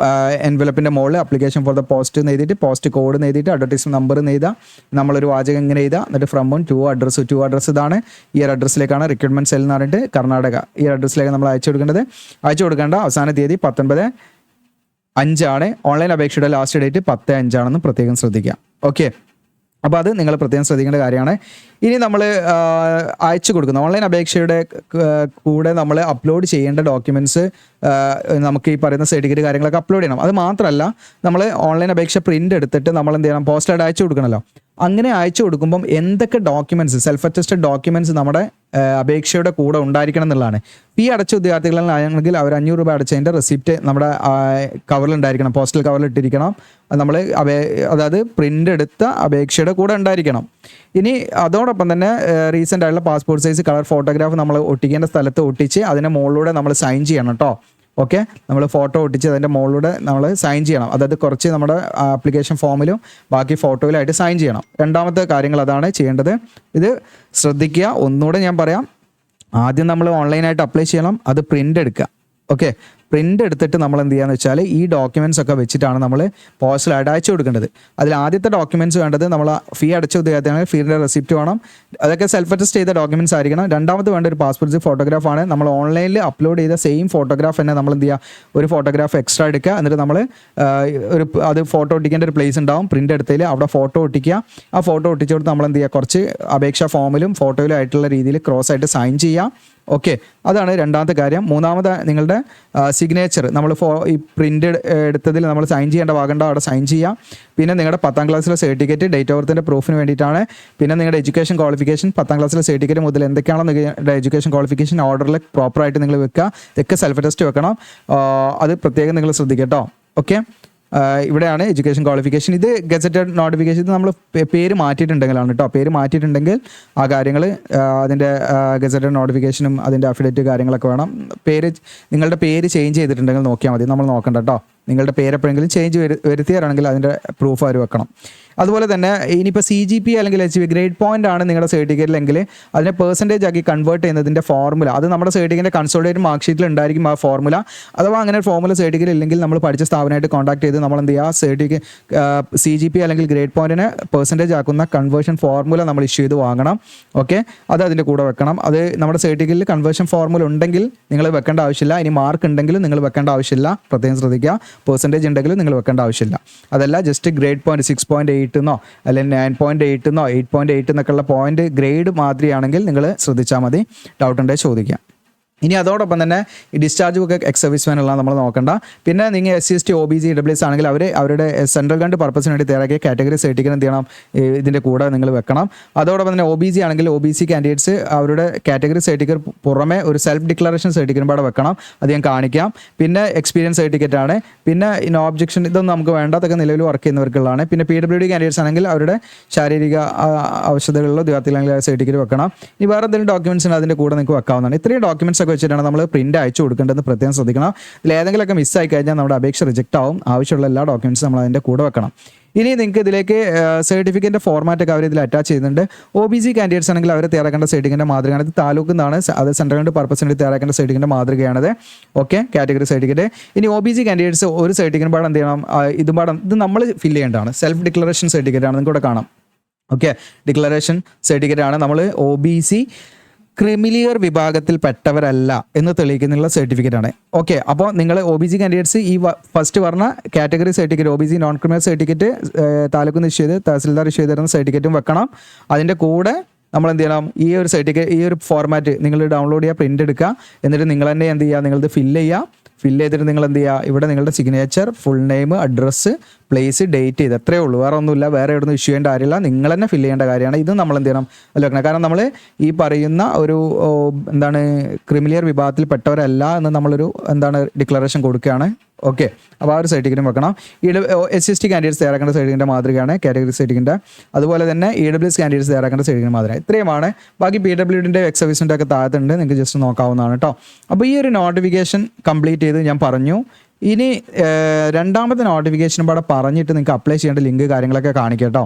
എൻവലപ്പിൻ്റെ മുകളിൽ അപ്ലിക്കേഷൻ ഫോർ ദ പോസ്റ്റ് എഴുതിയിട്ട് പോസ്റ്റ് കോഡ് എഴുതിയിട്ട് അഡ്വർടൈസ്മെൻറ്റ് നമ്പർ എഴുതാം. നമ്മളൊരു വാചകം ഇങ്ങനെ എഴുതാം. എന്നിട്ട് ഫ്രം 1 ടു അഡ്രസ്സ് ഇതാണ്, ഈ ഒരു അഡ്രസ്സിലേക്കാണ് റിക്രൂട്ട്മെൻറ്റ് സെൽ എന്ന് പറഞ്ഞിട്ട് കർണാടക, ഈ അഡ്രസ്സിലേക്ക് നമ്മൾ അയച്ചു കൊടുക്കേണ്ട അവസാന തീയതി 19/5 ഓൺലൈൻ അപേക്ഷയുടെ ലാസ്റ്റ് ഡേറ്റ് 10/5 പ്രത്യേകം ശ്രദ്ധിക്കുക. ഓക്കെ, അപ്പോൾ അത് നിങ്ങൾ പ്രത്യേകം ശ്രദ്ധിക്കേണ്ട കാര്യമാണ്. ഇനി നമ്മൾ അയച്ചു കൊടുക്കുന്ന ഓൺലൈൻ അപേക്ഷയുടെ കൂടെ നമ്മൾ അപ്ലോഡ് ചെയ്യേണ്ട ഡോക്യുമെൻറ്റ്സ്, നമുക്ക് ഈ പറയുന്ന സർട്ടിഫിക്കറ്റ് കാര്യങ്ങളൊക്കെ അപ്ലോഡ് ചെയ്യണം. അത് മാത്രമല്ല, നമ്മൾ ഓൺലൈൻ അപേക്ഷ പ്രിൻ്റ് എടുത്തിട്ട് നമ്മൾ എന്ത് ചെയ്യണം, പോസ്റ്റായിട്ട് അയച്ചു കൊടുക്കണമല്ലോ. അങ്ങനെ അയച്ചു കൊടുക്കുമ്പം എന്തൊക്കെ ഡോക്യുമെൻറ്റ്സ്, സെൽഫ് അറ്റസ്റ്റഡ് ഡോക്യുമെൻറ്റ്സ് നമ്മുടെ അപേക്ഷയുടെ കൂടെ ഉണ്ടായിരിക്കണം എന്നുള്ളതാണ്. ഫീ അടച്ച ഉദ്യോഗാർത്ഥികളാണെങ്കിൽ അവർ 500 രൂപ അടച്ചതിൻ്റെ റെസിപ്റ്റ് നമ്മുടെ കവറിലുണ്ടായിരിക്കണം, പോസ്റ്റൽ കവറിൽ ഇട്ടിരിക്കണം. നമ്മൾ അതായത് പ്രിൻ്റ് എടുത്ത അപേക്ഷയുടെ കൂടെ ഉണ്ടായിരിക്കണം. ഇനി അതോടൊപ്പം തന്നെ റീസെൻ്റ് ആയിട്ടുള്ള പാസ്പോർട്ട് സൈസ് കളർ ഫോട്ടോഗ്രാഫ് നമ്മൾ ഒട്ടിക്കേണ്ട സ്ഥലത്ത് ഒട്ടിച്ച് അതിൻ്റെ മുകളിലൂടെ നമ്മൾ സൈൻ ചെയ്യണം കേട്ടോ. ഓക്കെ, നമ്മൾ ഫോട്ടോ ഒട്ടിച്ച് അതിൻ്റെ മുകളിലൂടെ നമ്മൾ സൈൻ ചെയ്യണം. അതായത് കുറച്ച് നമ്മുടെ ആപ്ലിക്കേഷൻ ഫോമിലും ബാക്കി ഫോട്ടോയിലായിട്ട് സൈൻ ചെയ്യണം. രണ്ടാമത്തെ കാര്യങ്ങൾ അതാണ് ചെയ്യേണ്ടത്. ഇത് ശ്രദ്ധിക്കുക. ഒന്നുകൂടെ ഞാൻ പറയാം, ആദ്യം നമ്മൾ ഓൺലൈനായിട്ട് അപ്ലൈ ചെയ്യണം, അത് പ്രിൻ്റ് എടുക്കുക. ഓക്കെ, പ്രിൻ്റ് എടുത്തിട്ട് നമ്മൾ എന്ത് ചെയ്യുകയെന്ന് വെച്ചാൽ ഈ ഡോക്യുമെൻറ്റ്സ് ഒക്കെ വെച്ചിട്ടാണ് നമ്മൾ പോസ്റ്റലായിട്ട് അയച്ചു കൊടുക്കേണ്ടത്. അതിൽ ആദ്യത്തെ ഡോക്യുമെൻറ്റ്സ് വേണ്ടത് നമ്മൾ ഫീ അടച്ച ഉദ്യോഗാർത്ഥിയാണെങ്കിൽ ഫീൻ്റെ റെസിപ്റ്റ് വേണം, അതൊക്കെ സെൽഫ് അറ്റസ്റ്റ് ചെയ്ത ഡോക്യുമെൻറ്റ്സ് ആയിരിക്കണം. രണ്ടാമത് വേണ്ട ഒരു പാസ്പോർട്ട് ഫോട്ടോഗ്രാഫാണ്. നമ്മൾ ഓൺലൈനിൽ അപ്ലോഡ് ചെയ്ത സെയിം ഫോട്ടോഗ്രാഫ് തന്നെ നമ്മൾ എന്ത് ചെയ്യുക, ഒരു ഫോട്ടോഗ്രാഫ് എക്സ്ട്രാ എടുക്കുക. എന്നിട്ട് നമ്മൾ അത് ഫോട്ടോ ഒട്ടിക്കേണ്ട ഒരു പ്ലേസ് ഉണ്ടാവും, പ്രിൻ്റ് എടുത്തതിൽ അവിടെ ഫോട്ടോ ഒട്ടിക്കുക. ആ ഫോട്ടോ ഒട്ടിച്ചു കൊടുത്ത് നമ്മൾ എന്ത് ചെയ്യുക, കുറച്ച് അപേക്ഷാ ഫോമിലും ഫോട്ടോയിലും ആയിട്ടുള്ള രീതിയിൽ ക്രോസ് ആയിട്ട് സൈൻ ചെയ്യുക. ഓക്കെ, അതാണ് രണ്ടാമത്തെ കാര്യം. മൂന്നാമത് നിങ്ങളുടെ സിഗ്നേച്ചർ നമ്മൾ ഈ പ്രിൻ്റ് എടുത്തതിൽ നമ്മൾ സൈൻ ചെയ്യേണ്ട ഭാഗമുണ്ടോ അവിടെ സൈൻ ചെയ്യാം. പിന്നെ നിങ്ങളുടെ 10ാം ക്ലാസ്സിലെ സർട്ടിഫിക്കറ്റ് ഡേറ്റ് ഓഫ് ബർത്തിൻ്റെ പ്രൂഫിന് വേണ്ടിയിട്ടാണ്. പിന്നെ നിങ്ങളുടെ എഡ്യൂക്കേഷൻ ക്വാളിഫിക്കേഷൻ 10ാം ക്ലാസ്സിലെ സർട്ടിഫിക്കറ്റ് മുതൽ എന്തൊക്കെയാണോ നിങ്ങളുടെ എഡ്യൂക്കേഷൻ ക്വാളിഫിക്കേഷൻ ഓർഡറിൽ പ്രോപ്പറായിട്ട് നിങ്ങൾ വെക്കുക. ഇതൊക്കെ സെൽഫ് ടെസ്റ്റ് വെക്കണം, അത് പ്രത്യേകം നിങ്ങൾ ശ്രദ്ധിക്കട്ടോ. ഓക്കെ, ഇവിടെയാണ് എഡ്യൂക്കേഷൻ ക്വാളിഫിക്കേഷൻ. ഇത് ഗസറ്റഡ് നോട്ടിഫിക്കേഷൻ, ഇത് നമ്മൾ പേര് മാറ്റിയിട്ടുണ്ടെങ്കിലാണ് കേട്ടോ. പേര് മാറ്റിയിട്ടുണ്ടെങ്കിൽ ആ കാര്യങ്ങൾ അതിൻ്റെ ഗസറ്റഡ് നോട്ടിഫിക്കേഷനും അതിൻ്റെ അഫിഡേറ്റ് കാര്യങ്ങളൊക്കെ വേണം. നിങ്ങളുടെ പേര് ചേഞ്ച് ചെയ്തിട്ടുണ്ടെങ്കിൽ നോക്കിയാൽ മതി, നമ്മൾ നോക്കണ്ട കേട്ടോ. നിങ്ങളുടെ പേരെപ്പോഴെങ്കിലും ചേഞ്ച് വരുത്തിയാണെങ്കിൽ അതിൻ്റെ പ്രൂഫ് അവർ വെക്കണം. അതുപോലെ തന്നെ ഇനിയിപ്പോൾ CGP അല്ലെങ്കിൽ HB ഗ്രേഡ് പോയിന്റ് ആണ് നിങ്ങളുടെ സർട്ടിഫിക്കറ്റിലെങ്കിൽ അതിനെ പെർസെൻറ്റേജ് ആക്കി കൺവേർട്ട് ചെയ്യുന്നതിൻ്റെ ഫോർമുല അത് നമ്മുടെ സർട്ടിഫിക്കറ്റിൻ്റെ കൺസോളിഡേറ്റ് മാർക്ക് ഷീറ്റിൽ ഉണ്ടായിരിക്കും ആ ഫോർമുല. അഥവാ അങ്ങനെ ഒരു ഫോർമുല സർട്ടിഫിക്കറ്റ് ഇല്ലെങ്കിൽ നമ്മൾ പഠിച്ച സ്ഥാപനമായിട്ട് കോൺടാക്ട് ചെയ്ത് നമ്മൾ എന്ത് ചെയ്യുക, സർട്ടിഫിക്കറ്റ് CGP അല്ലെങ്കിൽ ഗ്രേഡ് പോയിന്റിനെ പെർസെൻറ്റേജ് ആക്കുന്ന കൺവേർഷൻ ഫോർമുല നമ്മൾ ഇഷ്യൂ ചെയ്ത് വാങ്ങണം. ഓക്കെ, അത് അതിൻ്റെ കൂടെ വെക്കണം. അത് നമ്മുടെ സർട്ടിഫിക്കറ്റിൽ കൺവേർഷൻ ഫോർമുല ഉണ്ടെങ്കിൽ നിങ്ങൾ വെക്കേണ്ട ആവശ്യമില്ല. ഇനി മാർക്ക് ഉണ്ടെങ്കിലും നിങ്ങൾ വെക്കേണ്ട ആവശ്യമില്ല, പ്രത്യേകം ശ്രദ്ധിക്കുക. പെർസെൻറ്റേജ് ഉണ്ടെങ്കിലും നിങ്ങൾ വെക്കേണ്ട ആവശ്യമില്ല. അതല്ല ജസ്റ്റ് ഗ്രേഡ് പോയിന്റ് 6.8 എന്നോ അല്ലെങ്കിൽ 9.8 എന്നോ 8.8 എന്നൊക്കെയുള്ള പോയിന്റ് ഗ്രേഡ് മാതിരിയാണെങ്കിൽ നിങ്ങൾ ശ്രദ്ധിച്ചാൽ മതി. ഡൗട്ട് ഉണ്ടെങ്കിൽ ചോദിക്കാം. ഇനി അതോടൊപ്പം തന്നെ ഈ ഡിസ്ചാർജ് ബുക്ക് എക്സ് സർവീസ്മാൻ ഉള്ള നമ്മൾ നോക്കണ്ട. പിന്നെ നിങ്ങൾ SC/ST OBC EWS ആണെങ്കിൽ അവരുടെ സെൻട്രൽ ഗവൺമെൻറ് പർപ്പസിന് വേണ്ടി തയ്യാറാക്കിയ കാറ്റഗറി സർട്ടിഫിക്കറ്റ് എന്ത് ചെയ്യണം, ഇതിൻ്റെ കൂടെ നിങ്ങൾ വെക്കണം. അതോടൊപ്പം തന്നെ OBC ആണെങ്കിൽ OBC കാൻഡിഡേറ്റ്സ് അവരുടെ കാറ്റഗറി സർട്ടിഫിക്കറ്റ് പുറമെ ഒരു സെൽഫ് ഡിക്ലറേഷൻ സർട്ടിഫിക്കറ്റ് പാടെ വെക്കണം. അത് ഞാൻ കാണിക്കാം. പിന്നെ എക്സ്പീരിയൻസ് സർട്ടിഫിക്കറ്റ് ആണ്. പിന്നെ നോ ഒബ്ജെക്ഷൻ ഇതൊന്നും നമുക്ക് വേണ്ട, അതൊക്കെ നിലവിൽ വർക്ക് ചെയ്യുന്നവർക്കുള്ളതാണ്. പിന്നെ PWD കാൻഡിഡേറ്റ്സ് ആണെങ്കിൽ അവരുടെ ശാരീരിക ആവശ്യതകളുള്ള ഉദ്യോഗാർത്ഥികളാണെങ്കിൽ സർട്ടിഫിക്കറ്റ് വെക്കണം. ഇനി വേറെ എന്തെങ്കിലും ഡോക്യുമെൻറ്റ്സ് ഉണ്ട് അതിൻ്റെ കൂടെ നിങ്ങൾക്ക് വെക്കാവുന്നതാണ്. ഇത്രയും ഡോക്യുമെൻറ്റ്സ് ഒക്കെ വെച്ചിട്ടാണ് നമ്മൾ പ്രിന്റ് അയച്ചു കൊടുക്കേണ്ടതെന്ന് പ്രത്യേകം ശ്രദ്ധിക്കണം. ഇതിൽ ഏതെങ്കിലുമൊക്കെ മിസ്സായി കഴിഞ്ഞാൽ നമ്മുടെ അപേക്ഷ റിജക്റ്റ് ആവും. ആവശ്യമുള്ള എല്ലാ ഡോക്യുമെന്റ്സും നമ്മൾ അതിൻ്റെ കൂടെ വെക്കണം. ഇനി നിങ്ങൾക്ക് ഇതിലേക്ക് സർട്ടിഫിക്കറ്റിൻ്റെ ഫോർമാറ്റൊക്കെ അവർ ഇതിൽ അറ്റാച്ച് ചെയ്യുന്നുണ്ട്. OBC കാൻഡിഡേറ്റ്സ് ആണെങ്കിൽ അവർ തയ്യാറാക്കേണ്ട സർട്ടിഫിക്കറ്റിൻ്റെ മാതൃകയാണ്. ഇത് താലൂക്കിൽ നിന്നാണ്, അത് സെൻട്രൽ ഗവൺമെൻറ് പർപ്പസിന് വേണ്ടി തയ്യാറാക്കേണ്ട സർട്ടിഫിക്കറ്റിൻ്റെ മാതൃകയാണത്. Okay, category certificate. ഇനി OBC കാൻഡിഡേറ്റ്സ് ഒരു സർട്ടിഫിക്കറ്റ് പാടം എന്ത് ചെയ്യണം, ഇത് നമ്മൾ ഫില്ല് ചെയ്യേണ്ടതാണ്. സെൽഫ് ഡിക്ലറേഷൻ സർട്ടിഫിക്കറ്റ് ആണ്, നിങ്ങൾക്ക് ഇവിടെ കാണാം. ഓക്കെ, ഡിക്ലറേഷൻ സർട്ടിഫിക്കറ്റ് ആണ്. നമ്മൾ OBC ക്രിമിലിയർ വിഭാഗത്തിൽ പെട്ടവരല്ല എന്ന് തെളിയിക്കുന്നുള്ള സർട്ടിഫിക്കറ്റ് ആണ്. ഓക്കെ, അപ്പോൾ നിങ്ങൾ OBC കാൻഡിഡേറ്റ്സ് ഈ ഫസ്റ്റ് പറഞ്ഞ category certificate OBC non criminal certificate taluk issue ചെയ്ത് തഹസിൽദാർ ഇഷ്യൂ ചെയ്തിരുന്ന സർട്ടിഫിക്കറ്റും വെക്കണം. അതിൻ്റെ കൂടെ നമ്മൾ എന്ത് ചെയ്യണം, ഈ ഒരു സർട്ടിഫിക്കറ്റ് ഈ ഒരു ഫോർമാറ്റ് നിങ്ങൾ ഡൗൺലോഡ് ചെയ്യുക, പ്രിൻ്റ് എടുക്കുക. എന്നിട്ട് നിങ്ങൾ തന്നെ എന്ത് ചെയ്യുക, നിങ്ങളത് ഫില്ല് ചെയ്യുക. ഫില്ല് ചെയ്തിട്ട് നിങ്ങൾ എന്ത് ചെയ്യുക, ഇവിടെ നിങ്ങളുടെ signature, full name, address, place, date ചെയ്ത് അത്രയേ ഉള്ളൂ. വേറെ ഒന്നുമില്ല, വേറെ എവിടെ നിന്ന് ഇഷ്യൂ ചെയ്യേണ്ട കാര്യമില്ല. നിങ്ങൾ തന്നെ ഫില്ല് ചെയ്യേണ്ട കാര്യമാണ്. ഇത് നമ്മൾ എന്ത് ചെയ്യണം അല്ല വെക്കണം. കാരണം നമ്മൾ ഈ പറയുന്ന ഒരു ക്രിമിലിയർ വിഭാഗത്തിൽ പെട്ടവരല്ല എന്ന് നമ്മളൊരു ഡിക്ലറേഷൻ കൊടുക്കുകയാണ്. ഓക്കെ, അപ്പോൾ ആ ഒരു സർട്ടിഫിക്കറ്റും വെക്കണം. SC/ST കാൻഡിഡേറ്റ്സ് തയ്യാറാക്കേണ്ട സർട്ടിഫിക്കറ്റിൻ്റെ മാതൃകയാണ് കാറ്റഗറി സർട്ടിഫിക്കറ്റ്. അതുപോലെ തന്നെ EWS കാൻഡിഡേറ്റ്സ് തയ്യാറാക്കേണ്ട സർട്ടിഫിക്കറ്റ് മാതൃക. ഇത്രയുമാണ്. ബാക്കി PWDൻ്റെ എക്സ് സർവീസിൻ്റെ ഒക്കെ താഴത്തുണ്ട്, നിങ്ങൾക്ക് ജസ്റ്റ് നോക്കാവുന്നതാണ് കേട്ടോ. അപ്പോൾ ഈ ഒരു നോട്ടിഫിക്കേഷൻ കംപ്ലീറ്റ് ചെയ്ത് ഞാൻ പറഞ്ഞു. ഇനി രണ്ടാമത്തെ നോട്ടിഫിക്കേഷനും കൂടെ പറഞ്ഞിട്ട് നിങ്ങൾക്ക് അപ്ലൈ ചെയ്യേണ്ട ലിങ്ക് കാര്യങ്ങളൊക്കെ കാണിക്കാം കേട്ടോ.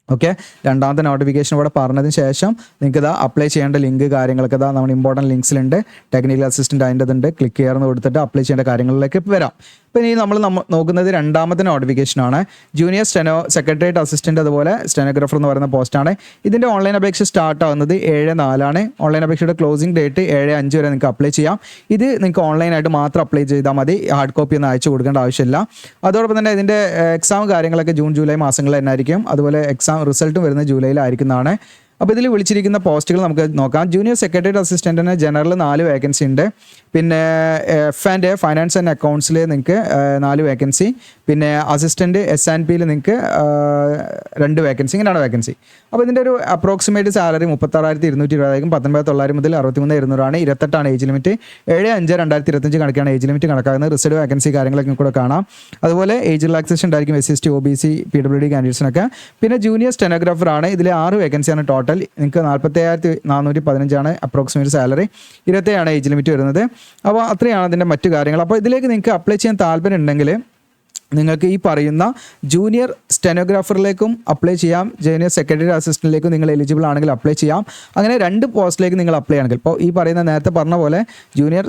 ഓക്കെ, രണ്ടാമത്തെ നോട്ടിഫിക്കേഷൻ ഇവിടെ പറഞ്ഞതിന് ശേഷം നിങ്ങൾക്ക് ഇതാ അപ്ലൈ ചെയ്യേണ്ട ലിങ്ക് കാര്യങ്ങളൊക്കെ ഇതാ നമ്മുടെ ഇമ്പോർട്ടൻറ്റ് ലിങ്ക്സിലുണ്ട്. ടെക്നിക്കൽ അസിസ്റ്റൻറ്റ് അതിൻ്റെ ഉണ്ട്, ക്ലിക്ക് ചെയ്യാമെന്ന് കൊടുത്തിട്ട് അപ്ലൈ ചെയ്യേണ്ട കാര്യങ്ങളിലേക്ക് വരാം. അപ്പോൾ ഇനി നമ്മൾ നോക്കുന്നത് രണ്ടാമത്തെ നോട്ടിഫിക്കേഷനാണ്. ജൂനിയർ സെക്രട്ടേറിയറ്റ് അസിസ്റ്റൻറ്റ് അതുപോലെ സ്റ്റെനോഗ്രാഫർ എന്ന് പറയുന്ന പോസ്റ്റാണ്. ഇതിൻ്റെ ഓൺലൈൻ അപേക്ഷ സ്റ്റാർട്ട് ആവുന്നത് 7/4 ഓൺലൈൻ അപേക്ഷയുടെ ക്ലോസിംഗ് ഡേറ്റ് 7/5 വരെ നിങ്ങൾക്ക് അപ്ലൈ ചെയ്യാം. ഇത് നിങ്ങൾക്ക് ഓൺലൈനായിട്ട് മാത്രം അപ്ലൈ ചെയ്താൽ മതി, ഹാർഡ് കോപ്പി ഒന്നും അയച്ചു കൊടുക്കേണ്ട ആവശ്യമില്ല. അതോടൊപ്പം തന്നെ ഇതിൻ്റെ എക്സാം കാര്യങ്ങളൊക്കെ ജൂൺ ജൂലൈ മാസങ്ങളിൽ തന്നെ ആയിരിക്കും. അതുപോലെ എക്സാം റിസൾട്ടും വരുന്നത് ജൂലൈയിലായിരിക്കുന്നതാണ്. അപ്പോൾ ഇതിൽ വിളിച്ചിരിക്കുന്ന പോസ്റ്റുകൾ നമുക്ക് നോക്കാം. ജൂനിയർ സെക്രട്ടേറിയറ്റ് അസിസ്റ്റൻറ്റിന് ജനറൽ 4 വേക്കൻസി ഉണ്ട്. പിന്നെ F&A ഫൈനാൻസ് ആൻഡ് അക്കൗണ്ട്സിൽ നിങ്ങൾക്ക് 4 വേക്കൻസി. പിന്നെ അസിസ്റ്റൻറ്റ് S&Pയിൽ നിങ്ങൾക്ക് 2 വേക്കൻസി. ഇങ്ങനെയാണ് വേക്കൻസി. അപ്പോൾ ഇതിൻ്റെ ഒരു അപ്രോക്സിമേറ്റ് സാലറി 36,220 19,900 മുതൽ 63,200 28 ഏജ് ലിമിറ്റ്. 7/5/2025 കണക്കാണ് ഏജ് ലിമിറ്റ് കണക്കാകുന്നത്. റിസർവ് വേക്കൻസി കാര്യങ്ങളൊക്കെ കൂടെ കാണാം. അതുപോലെ ഏജ് റിലാക്സേഷൻ ഉണ്ടായിരിക്കും SC/ST OBC PWD കാൻഡിഡേറ്റ്സിനൊക്കെ. പിന്നെ ജൂനിയർ സ്റ്റെനോഗ്രാഫർ ആണ്. ഇതിൽ 6 വേക്കൻസിയാണ് ടോട്ടൽ. നിങ്ങൾക്ക് 47,415 അപ്രോക്സിമേറ്റ് സാലറി. 27 ഏജ് ലിമിറ്റ് വരുന്നത്. അപ്പോൾ അത്രയാണ് അതിൻ്റെ മറ്റു കാര്യങ്ങൾ. അപ്പോൾ ഇതിലേക്ക് നിങ്ങൾക്ക് അപ്ലൈ ചെയ്യാൻ താല്പര്യം ഉണ്ടെങ്കിൽ നിങ്ങൾക്ക് ഈ പറയുന്ന ജൂനിയർ സ്റ്റെനോഗ്രാഫറിലേക്കും അപ്ലൈ ചെയ്യാം, ജൂനിയർ സെക്രട്ടറി അസിസ്റ്റൻറ്റിലേക്കും നിങ്ങൾ എലിജിബിൾ ആണെങ്കിൽ അപ്ലൈ ചെയ്യാം. അങ്ങനെ 2 പോസ്റ്റിലേക്ക് നിങ്ങൾ അപ്ലൈ ആണെങ്കിൽ, ഇപ്പോൾ ഈ പറയുന്ന നേരത്തെ പറഞ്ഞ പോലെ ജൂനിയർ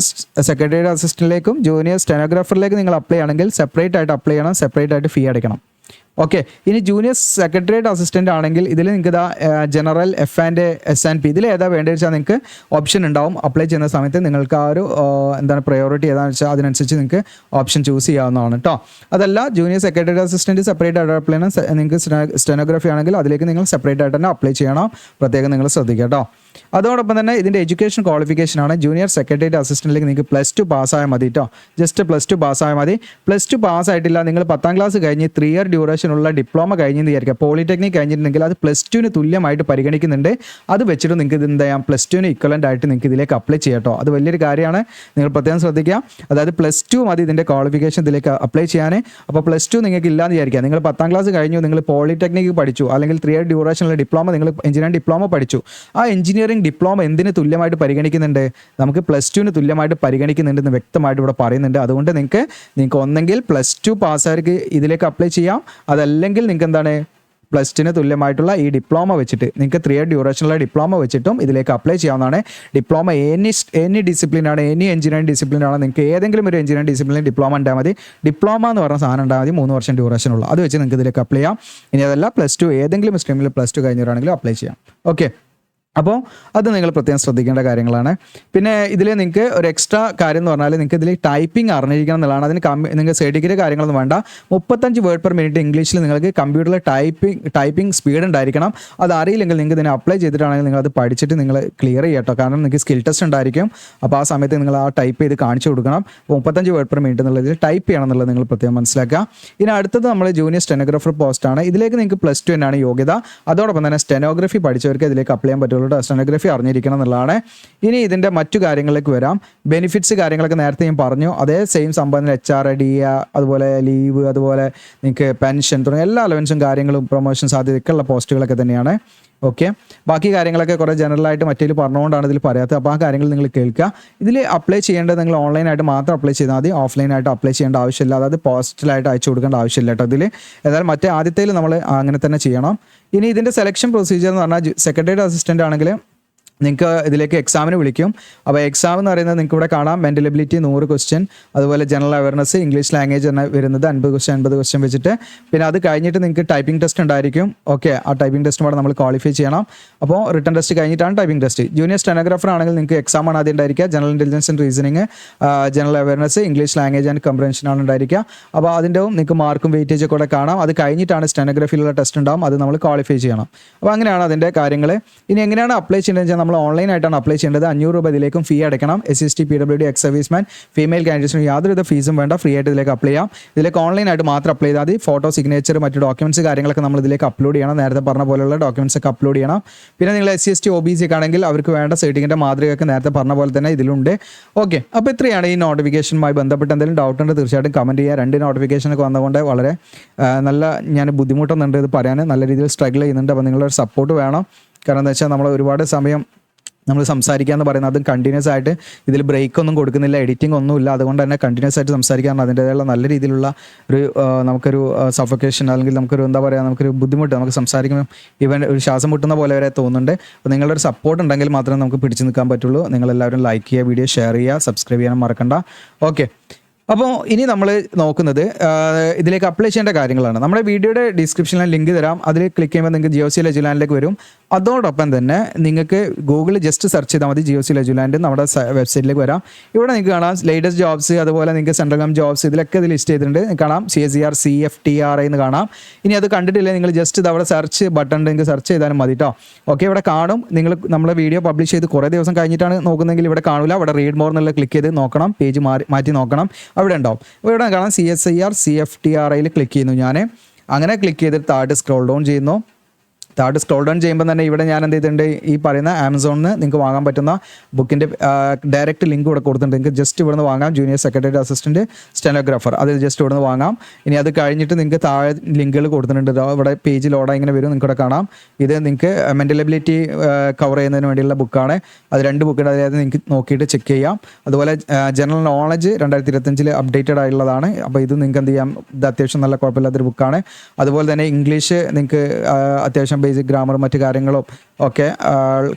സെക്രട്ടറി അസിസ്റ്റൻറ്റിലേക്കും ജൂനിയർ സ്റ്റെനോഗ്രാഫറിലേക്കും നിങ്ങൾ അപ്ലൈ ആണെങ്കിൽ സെപ്പറേറ്റ് ആയിട്ട് അപ്ലൈ ചെയ്യണം, സെപ്പറേറ്റ് ആയിട്ട് ഫീ അടയ്ക്കണം. ഓക്കെ. ഇനി ജൂനിയർ സെക്രട്ടേറിയറ്റ് അസിസ്റ്റൻ്റ് ആണെങ്കിൽ ഇതിൽ നിങ്ങൾക്ക് ഇതാ ജനറൽ F&S&P ഇതിൽ ഏതാ വേണ്ടത് വെച്ചാൽ നിങ്ങൾക്ക് ഓപ്ഷൻ ഉണ്ടാവും. അപ്ലൈ ചെയ്യുന്ന സമയത്ത് നിങ്ങൾക്ക് ആ ഒരു എന്താണ് പ്രയോറിറ്റി ഏതാണെന്ന് വെച്ചാൽ അതിനനുസരിച്ച് നിങ്ങൾക്ക് ഓപ്ഷൻ ചൂസ് ചെയ്യാവുന്നതാണ് കേട്ടോ. അതല്ല ജൂനിയർ സെക്രട്ടറി അസിസ്റ്റൻറ്റ് സെപ്പറേറ്റ് ആയിട്ട് അപ്ലൈ ചെയ്യണം. നിങ്ങൾക്ക് സ്റ്റെനോഗ്രഫി ആണെങ്കിൽ അതിലേക്ക് നിങ്ങൾ സെപ്പറേറ്റ് ആയിട്ട് തന്നെ അപ്ലൈ ചെയ്യണം. പ്രത്യേകം നിങ്ങൾ ശ്രദ്ധിക്കുക കേട്ടോ. അതോടൊപ്പം തന്നെ ഇതിൻ്റെ എഡ്യൂക്കേഷൻ ക്വാളിഫിക്കേഷനാണ്. ജൂനിയർ സെക്രട്ടേറിയറ്റ് അസിസ്റ്റൻറ്റിലേക്ക് നിങ്ങൾക്ക് +2 പാസ്സായാൽ മതി കേട്ടോ. ജസ്റ്റ് +2 പാസ്സായാൽ മതി. +2 പാസ്സായിട്ടില്ല, നിങ്ങൾ 10ാം ക്ലാസ് കഴിഞ്ഞ് 3 ഇയർ ഡ്യൂറേഷനുള്ള ഡിപ്ലോമ കഴിഞ്ഞെന്ന് വിചാരിക്കുക. പോളിടെക്നിക് കഴിഞ്ഞിട്ടുണ്ടെങ്കിൽ അത് +2ന് തുല്യമായിട്ട് പരിഗണിക്കുന്നുണ്ട്. അത് വെച്ചിട്ട് നിങ്ങൾക്ക് ഇത് എന്ത് ചെയ്യാം, +2ന് ഇക്വലൻ്റ് ആയിട്ട് നിങ്ങൾക്ക് ഇതിലേക്ക് അപ്ലൈ ചെയ്യാം കേട്ടോ. അത് വലിയൊരു കാര്യമാണ്, നിങ്ങൾ പ്രത്യേകം ശ്രദ്ധിക്കുക. അതായത് +2 മതി ഇതിൻ്റെ ക്വാളിഫിക്കേഷൻ ഇതിലേക്ക് അപ്ലൈ ചെയ്യാൻ. അപ്പോൾ +2 നിങ്ങൾക്ക് ഇല്ലാന്ന് വിചാരിക്കുക. നിങ്ങൾ 10ാം ക്ലാസ് കഴിഞ്ഞു, നിങ്ങൾ പോളിടെക്നിക് പഠിച്ചു, അല്ലെങ്കിൽ 3 ഇയർ ഡ്യൂറേഷനുള്ള ഡിപ്ലോമ, നിങ്ങൾ എഞ്ചിനീയറിംഗ് ഡിപ്ലോമ പഠിച്ചു. ആ എഞ്ചിനീയറിംഗ് ഡിപ്ലോമ എന്തിന് തുല്യമായിട്ട് പരിഗണിക്കുന്നുണ്ട്, നമുക്ക് +2ന് തുല്യമായിട്ട് പരിഗണിക്കുന്നുണ്ടെന്ന് വ്യക്തമായിട്ട് ഇവിടെ പറയുന്നുണ്ട്. അതുകൊണ്ട് നിങ്ങൾക്ക് ഒന്നെങ്കിൽ +2 പാസ്സായവർക്ക് ഇതിലേക്ക് അപ്ലൈ ചെയ്യാം. അതല്ലെങ്കിൽ നിങ്ങൾക്ക് എന്താണ് +2ന് തുല്യമായിട്ടുള്ള ഈ ഡിപ്ലോമ വെച്ചിട്ട് നിങ്ങൾക്ക് 3 ഇയർ ഡ്യൂറേഷനുള്ള ഡിപ്ലോമ വെച്ചിട്ടും ഇതിലേക്ക് അപ്ലൈ ചെയ്യാവുന്നതാണ്. ഡിപ്ലോമ എനി ഡിസിപ്ലിനാണ്, എനി എഞ്ചിനീയറിംഗ് ഡിസിപ്ലിനാണ്. നിങ്ങൾക്ക് ഏതെങ്കിലും ഒരു എഞ്ചിനീയറിംഗ് ഡിസിപ്ലിൻ ഡിപ്ലോമ ഉണ്ടാൽ മതി. ഡിപ്ലോമ എന്ന് പറഞ്ഞ സാധനം ഉണ്ടാൽ മതി, 3 വർഷം ഡ്യൂറേഷനുള്ള. അത് വെച്ച് നിങ്ങൾക്ക് ഇതിലേക്ക് അപ്ലൈ ചെയ്യാം. ഇനി അതല്ല +2 ഏതെങ്കിലും സ്ട്രീമിൽ +2 കഴിഞ്ഞവരാണെങ്കിലും അപ്ലൈ ചെയ്യാം. ഓക്കെ. അപ്പോൾ അത് നിങ്ങൾ പ്രത്യേകം ശ്രദ്ധിക്കേണ്ട കാര്യങ്ങളാണ്. പിന്നെ ഇതിൽ നിങ്ങൾക്ക് ഒരു എക്സ്ട്രാ കാര്യം എന്ന് പറഞ്ഞാൽ നിങ്ങൾക്ക് ഇതിൽ ടൈപ്പിംഗ് അറിഞ്ഞിരിക്കണം എന്നുള്ളതാണ്. അതിന് നിങ്ങൾക്ക് സർട്ടിഫിക്കറ്റ് കാര്യങ്ങളൊന്നും വേണ്ട. 35 വേർഡ് പെർ മിനിറ്റ് ഇംഗ്ലീഷിൽ നിങ്ങൾക്ക് കമ്പ്യൂട്ടറിൽ ടൈപ്പിംഗ് സ്പീഡ് ഉണ്ടായിരിക്കണം. അത് അറിയില്ലെങ്കിൽ നിങ്ങൾക്ക് ഇതിനെ അപ്ലൈ ചെയ്തിട്ടാണെങ്കിൽ നിങ്ങൾ അത് പഠിച്ചിട്ട് നിങ്ങൾ ക്ലിയർ ചെയ്യാം കേട്ടോ. കാരണം നിങ്ങൾക്ക് സ്കിൽ ടെസ്റ്റ് ഉണ്ടായിരിക്കും. അപ്പോൾ ആ സമയത്ത് നിങ്ങൾ ആ ടൈപ്പ് ചെയ്ത് കാണിച്ചു കൊടുക്കണം. 35 വേർഡ് പെർ മിനിറ്റ് എന്നുള്ളതിൽ ടൈപ്പ് ചെയ്യണം എന്നുള്ളത് നിങ്ങൾ പ്രത്യേകം മനസ്സിലാക്കുക. ഇനി അടുത്തത് നമ്മൾ ജൂനിയർ സ്റ്റെനോഗ്രാഫർ പോസ്റ്റാണ്. ഇതിലേക്ക് നിങ്ങൾക്ക് +2 തന്നെയാണ് യോഗ്യത. അതോടൊപ്പം തന്നെ സ്റ്റെനോഗ്രഫി പഠിച്ചവർക്ക് ഇതിലേക്ക് അപ്ലൈ ചെയ്യാൻ പറ്റുള്ളൂ. സ്റ്റെനോഗ്രഫി അറിഞ്ഞിരിക്കണം എന്നുള്ളതാണ്. ഇനി ഇതിൻ്റെ മറ്റു കാര്യങ്ങളിലേക്ക് വരാം. ബെനിഫിറ്റ്സ് കാര്യങ്ങളൊക്കെ നേരത്തെ ഞാൻ പറഞ്ഞു. അതേ സെയിം സംഭവം HRD, അതുപോലെ ലീവ്, അതുപോലെ നിങ്ങൾക്ക് പെൻഷൻ തുടങ്ങിയ എല്ലാ അലവൻസും കാര്യങ്ങളും പ്രൊമോഷൻ സാധ്യതയൊക്കെയുള്ള പോസ്റ്റുകളൊക്കെ തന്നെയാണ്. ഓക്കെ. ബാക്കി കാര്യങ്ങളൊക്കെ കുറേ ജനറലായിട്ട് മറ്റേതിൽ പറഞ്ഞുകൊണ്ടാണ് ഇതിൽ പറയാത്തത്. അപ്പോൾ ആ കാര്യങ്ങൾ നിങ്ങൾ കേൾക്കുക. ഇതിൽ അപ്ലൈ ചെയ്യേണ്ടത് നിങ്ങൾ ഓൺലൈനായിട്ട് മാത്രം അപ്ലൈ ചെയ്താൽ മതി. ഓഫ്ലൈനായിട്ട് അപ്ലൈ ചെയ്യേണ്ട ആവശ്യമില്ല. അതായത് പോസ്റ്റലായിട്ട് അയച്ചു കൊടുക്കേണ്ട ആവശ്യമില്ല കേട്ടോ. ഇതിൽ ഏതായാലും മറ്റേ ആദ്യത്തേൽ നമ്മൾ അങ്ങനെ തന്നെ ചെയ്യണം. ഇനി ഇതിൻ്റെ സെലക്ഷൻ പ്രൊസീജിയർ എന്ന് പറഞ്ഞാൽ സെക്രട്ടേറിയറ്റ് അസിസ്റ്റൻ്റ് ആണെങ്കിൽ നിങ്ങൾക്ക് ഇതിലേക്ക് എക്സാമിന് വിളിക്കും. അപ്പോൾ എക്സാം എന്ന് പറയുന്നത് നിങ്ങൾക്ക് ഇവിടെ കാണാം. മെൻ്റൽ എബിലിറ്റി 100 ക്വസ്റ്റ്യൻ, അതുപോലെ ജനറൽ അവയർനെസ്, ഇംഗ്ലീഷ് ലാംഗ്വേജ് തന്നെ വരുന്നത് 50 ക്വസ്റ്റ്യൻ വെച്ചിട്ട്. പിന്നെ അത് കഴിഞ്ഞിട്ട് നിങ്ങൾക്ക് ടൈപ്പിംഗ് ടെസ്റ്റ് ഉണ്ടായിരിക്കും. ഓക്കെ. ആ ടൈപ്പിംഗ് ടെസ്റ്റ് കൂടെ നമ്മൾ ക്വാളിഫൈ ചെയ്യണം. അപ്പോൾ റിട്ടൺ ടെസ്റ്റ് കഴിഞ്ഞിട്ടാണ് ടൈപ്പിംഗ് ടെസ്റ്റ്. ജൂനിയർ സ്റ്റെനോഗ്രാഫർ ആണെങ്കിൽ നിങ്ങൾക്ക് എക്സാം ആണ് ആദ്യം ഉണ്ടായിരിക്കുക. General intelligence and reasoning, general awareness, English language and കംപ്രഹെൻഷൻ ആണ് ഉണ്ടായിരിക്കുക. അപ്പോൾ അതിൻ്റെ നിങ്ങൾക്ക് മാർക്കും വെയിറ്റേജ് ഒക്കെ കൂടെ കാണാം. അത് കഴിഞ്ഞിട്ടാണ് സ്റ്റെനോഗ്രഫിയിലുള്ള ടെസ്റ്റ് ഉണ്ടാവും. അത് നമ്മൾ ക്വാളിഫൈ ചെയ്യണം. അപ്പോൾ അങ്ങനെയാണ് അതിൻ്റെ കാര്യങ്ങൾ. ഇനി എങ്ങനെയാണ് അപ്ലൈ ചെയ്യേണ്ടതെന്ന് വെച്ചാൽ നമ്മൾ ഓൺലൈനായിട്ടാണ് അപ്ലൈ ചെയ്യേണ്ടത്. 500 രൂപ ഇതിലേക്കും ഫീ അടയ്ക്കണം. SC/ST, PWD, ex serviceman, female കാൻഡിഡേറ്റ്സിന് യാതൊരുവിധ ഫീസും വേണ്ട. ഫ്രീ ആയിട്ട് ഇതിലേക്ക് അപ്ലൈ ചെയ്യാം. ഇതിലേക്ക് ഓൺലൈനായിട്ട് മാത്രം അപ്ലൈ ചെയ്താൽ മതി. ഫോട്ടോ, സിഗ്നേച്ചർ, മറ്റു ഡോക്യുമെൻറ്റ്സ് കാര്യങ്ങളൊക്കെ നമ്മൾ ഇതിലേക്ക് അപ്ലോഡ് ചെയ്യണം. നേരത്തെ പറഞ്ഞ പോലെയുള്ള ഡോക്യുമെൻറ്റ്സ് ഒക്കെ അപ്ലോഡ് ചെയ്യണം. പിന്നെ നിങ്ങൾ SC/ST, OBC ഒക്കെ ആണെങ്കിൽ അവർക്ക് വേണ്ട സർട്ടിഫിക്കറ്റ് മാതൃകയൊക്കെ നേരത്തെ പറഞ്ഞ പോലെ തന്നെ ഇതിലുണ്ട്. ഓക്കെ. അപ്പോൾ ഇത്രയാണ് ഈ നോട്ടിഫിക്കേഷനുമായി ബന്ധപ്പെട്ട്. എന്തെങ്കിലും ഡൗട്ട് ഉണ്ട് തീർച്ചയായിട്ടും കമൻറ്റ് ചെയ്യുക. 2 നോട്ടിഫിക്കേഷനൊക്കെ വന്നതുകൊണ്ട് വളരെ നല്ല ഞാൻ ബുദ്ധിമുട്ടുന്നുണ്ട് ഇത് പറയാൻ. നല്ല രീതിയിൽ സ്ട്രഗിൾ ചെയ്യുന്നുണ്ട്. അപ്പോൾ നിങ്ങളുടെ സപ്പോർട്ട് വേണം. കാരണം എന്താ വെച്ചാൽ നമ്മൾ ഒരുപാട് സമയം നമ്മൾ സംസാരിക്കുക എന്ന് പറയുന്നത് അതും കണ്ടിന്യൂസ് ആയിട്ട് ഇതിൽ ബ്രേക്ക് ഒന്നും കൊടുക്കുന്നില്ല, എഡിറ്റിംഗ് ഒന്നുമില്ല. അതുകൊണ്ട് തന്നെ കണ്ടിന്യൂസ് ആയിട്ട് സംസാരിക്കാറുണ്ട്. അതിൻ്റെതായുള്ള നല്ല രീതിയിലുള്ള ഒരു നമുക്കൊരു സഫോക്കേഷൻ അല്ലെങ്കിൽ നമുക്കൊരു എന്താ പറയുക, നമുക്കൊരു ബുദ്ധിമുട്ട്, നമുക്ക് സംസാരിക്കുമ്പോൾ ഇവൻ ഒരു ശ്വാസം മുട്ടുന്ന പോലെ വരെ തോന്നുന്നുണ്ട്. അപ്പോൾ നിങ്ങളുടെ ഒരു സപ്പോർട്ട് ഉണ്ടെങ്കിൽ മാത്രമേ നമുക്ക് പിടിച്ചു നിൽക്കാൻ പറ്റുള്ളൂ. നിങ്ങളെല്ലാവരും ലൈക്ക് ചെയ്യുക, വീഡിയോ ഷെയർ ചെയ്യുക, സബ്സ്ക്രൈബ് ചെയ്യാനും മറക്കണ്ട. ഓക്കെ. അപ്പോൾ ഇനി നമ്മൾ നോക്കുന്നത് ഇതിലേക്ക് അപ്ലൈ ചെയ്യേണ്ട കാര്യങ്ങളാണ്. നമ്മുടെ വീഡിയോയുടെ ഡിസ്ക്രിപ്ഷനിൽ ലിങ്ക് തരാം. അതിൽ ക്ലിക്ക് ചെയ്യുമ്പോൾ നിങ്ങൾക്ക് GeoC Legoland വരും. അതോടൊപ്പം തന്നെ നിങ്ങൾക്ക് ഗൂഗിളിൽ ജസ്റ്റ് സെർച്ച് ചെയ്താൽ മതി GeoC Legoland, നമ്മുടെ വെബ്സൈറ്റിലേക്ക് വരാം. ഇവിടെ നിങ്ങൾക്ക് കാണാം ലേറ്റസ്റ്റ് ജോബ്സ്, അതുപോലെ നിങ്ങൾക്ക് സെൻട്രൽ ഗവൺമെൻറ് ജോബ്സ് ഇതിലൊക്കെ ഇതിൽ ലിസ്റ്റ് ചെയ്തിട്ടുണ്ട്. കാണാം CSER, CFTRI എന്ന് കാണാം. ഇനി അത് കണ്ടിട്ടില്ലേ നിങ്ങൾ ജസ്റ്റ് ഇത് അവിടെ സെർച്ച് ബട്ടൺ നിങ്ങൾക്ക് സെർച്ച് ചെയ്താലും മതി കേട്ടോ. ഓക്കെ. ഇവിടെ കാണും. നിങ്ങൾ നമ്മളെ വീഡിയോ പബ്ലിഷ് ചെയ്ത് കുറേ ദിവസം കഴിഞ്ഞിട്ടാണ് നോക്കുന്നതെങ്കിൽ ഇവിടെ കാണില്ല. അവിടെ റീഡ് മോർ എന്നുള്ള ക്ലിക്ക് ചെയ്ത് നോക്കണം. പേജ് മാറ്റി നോക്കണം. അവിടെ ഉണ്ടാവും. അപ്പോൾ ഇവിടെ കാണാം CSIR, CFTRI ക്ലിക്ക് ചെയ്യുന്നു ഞാൻ. അങ്ങനെ ക്ലിക്ക് ചെയ്തിട്ട് താഴോട്ട് സ്ക്രോൾ ഡൗൺ ചെയ്യുന്നു. താഴോട്ട് സ്ക്രോൾ ഡൗൺ ചെയ്യുമ്പോൾ തന്നെ ഇവിടെ ഞാൻ എന്ത് ചെയ്തിട്ടുണ്ട്, ഈ പറയുന്ന ആമസോണിൽ നിന്ന് നിങ്ങൾക്ക് വാങ്ങാൻ പറ്റുന്ന ബുക്കിൻ്റെ ഡയറക്റ്റ് ലിങ്ക് ഇവിടെ കൊടുത്തിട്ടുണ്ട്. നിങ്ങൾക്ക് ജസ്റ്റ് ഇവിടുന്ന് വാങ്ങാം. ജൂനിയർ സെക്രട്ടേറിയറ്റ് അസിസ്റ്റൻറ്റ് സ്റ്റെനോഗ്രാഫർ, അത് ജസ്റ്റ് ഇവിടുന്ന് വാങ്ങാം. ഇനി അത് കഴിഞ്ഞിട്ട് നിങ്ങൾക്ക് താഴെ ലിങ്കുകൾ കൊടുത്തിട്ടുണ്ട്. ഇവിടെ പേജ് ലോഡ് ഇങ്ങനെ വരും. നിങ്ങൾക്ക് ഇവിടെ കാണാം. ഇത് നിങ്ങൾക്ക് മെൻ്റൽ എബിലിറ്റി കവർ ചെയ്യുന്നതിന് വേണ്ടിയുള്ള ബുക്കാണ്. അത് 2 ബുക്കുണ്ട്. അതായത് നിങ്ങൾക്ക് നോക്കിയിട്ട് ചെക്ക് ചെയ്യാം. അതുപോലെ ജനറൽ നോളജ് 2025 അപ്ഡേറ്റഡ് ആയിട്ടുള്ളതാണ്. അപ്പോൾ ഇത് നിങ്ങൾക്ക് എന്ത് ചെയ്യാം, ഇത് അത്യാവശ്യം നല്ല കുഴപ്പമില്ലാത്തൊരു ബുക്കാണ്. അതുപോലെ തന്നെ ഇംഗ്ലീഷ് നിങ്ങൾക്ക് അത്യാവശ്യം ബേസിക് ഗ്രാമർ മറ്റു കാര്യങ്ങളും ഒക്കെ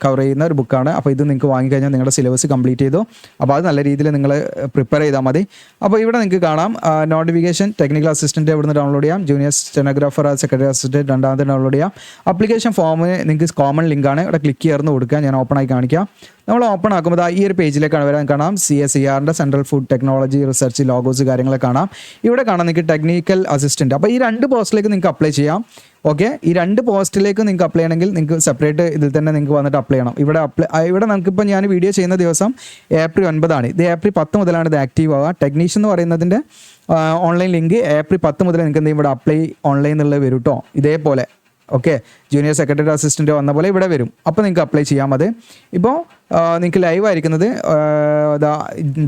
കവർ ചെയ്യുന്ന ഒരു ബുക്കാണ്. അപ്പോൾ ഇത് നിങ്ങൾക്ക് വാങ്ങിക്കഴിഞ്ഞാൽ നിങ്ങളുടെ സിലബസ് കംപ്ലീറ്റ് ചെയ്തു. അപ്പോൾ അത് നല്ല രീതിയിൽ നിങ്ങൾ പ്രിപ്പയർ ചെയ്താൽ മതി. അപ്പോൾ ഇവിടെ നിങ്ങൾക്ക് കാണാം നോട്ടിഫിക്കേഷൻ ടെക്നിക്കൽ അസിസ്റ്റൻറ്റ് ഇവിടുന്ന് ഡൗൺലോഡ് ചെയ്യാം. ജൂനിയർ സ്റ്റെനോഗ്രാഫർ സെക്രട്ടറി അസിസ്റ്റൻറ്റ് രണ്ടാമത്തെ ഡൗൺലോഡ് ചെയ്യാം. അപ്ലിക്കേഷൻ ഫോമിന് നിങ്ങൾക്ക് കോമൺ ലിങ്കാണ്, ഇവിടെ ക്ലിക്ക് ചെയ്ത് കൊടുക്കുക. ഞാൻ ഓപ്പൺ ആയി കാണിക്കാം. നമ്മൾ ഓപ്പൺ ആക്കുമ്പോൾ ഈ ഒരു പേജിലേക്കാണ് വരാൻ കാണാം. CSIRൻ്റെ central food technology research logos കാര്യങ്ങളൊക്കെ കാണാം. ഇവിടെ കാണാം നിങ്ങൾക്ക് ടെക്നിക്കൽ അസിസ്റ്റൻറ്റ്. അപ്പോൾ ഈ 2 പോസ്റ്റിലേക്ക് നിങ്ങൾക്ക് അപ്ലൈ ചെയ്യാം. ഓക്കെ, ഈ 2 പോസ്റ്റിലേക്ക് നിങ്ങൾക്ക് അപ്ലൈ ചെയ്യണമെങ്കിൽ നിങ്ങൾക്ക് സെപ്പറേറ്റ് ഇതിൽ തന്നെ നിങ്ങൾക്ക് വന്നിട്ട് അപ്ലൈ ചെയ്യണം. ഇവിടെ നമുക്കിപ്പോൾ ഞാൻ വീഡിയോ ചെയ്യുന്ന ദിവസം ഏപ്രിൽ 9 ഇത് ഏപ്രിൽ 10 മുതലാണ് ഇത് ആക്റ്റീവ് ആവുക. ടെക്നീഷ്യൻ എന്ന് പറയുന്നതിൻ്റെ ഓൺലൈൻ ലിങ്ക് ഏപ്രിൽ 10 മുതൽ നിങ്ങൾക്ക് എന്തെങ്കിലും ഇവിടെ അപ്ലൈ ഓൺലൈൻ എന്നുള്ളത് വരും കേട്ടോ. ഇതേപോലെ ഓക്കെ, ജൂനിയർ സെക്രട്ടറി അസിസ്റ്റൻറ്റ് വന്ന പോലെ ഇവിടെ വരും. അപ്പോൾ നിങ്ങൾക്ക് അപ്ലൈ ചെയ്യാം. അത് ഇപ്പോൾ നിങ്ങൾക്ക് ലൈവ് ആയിരിക്കുന്നത്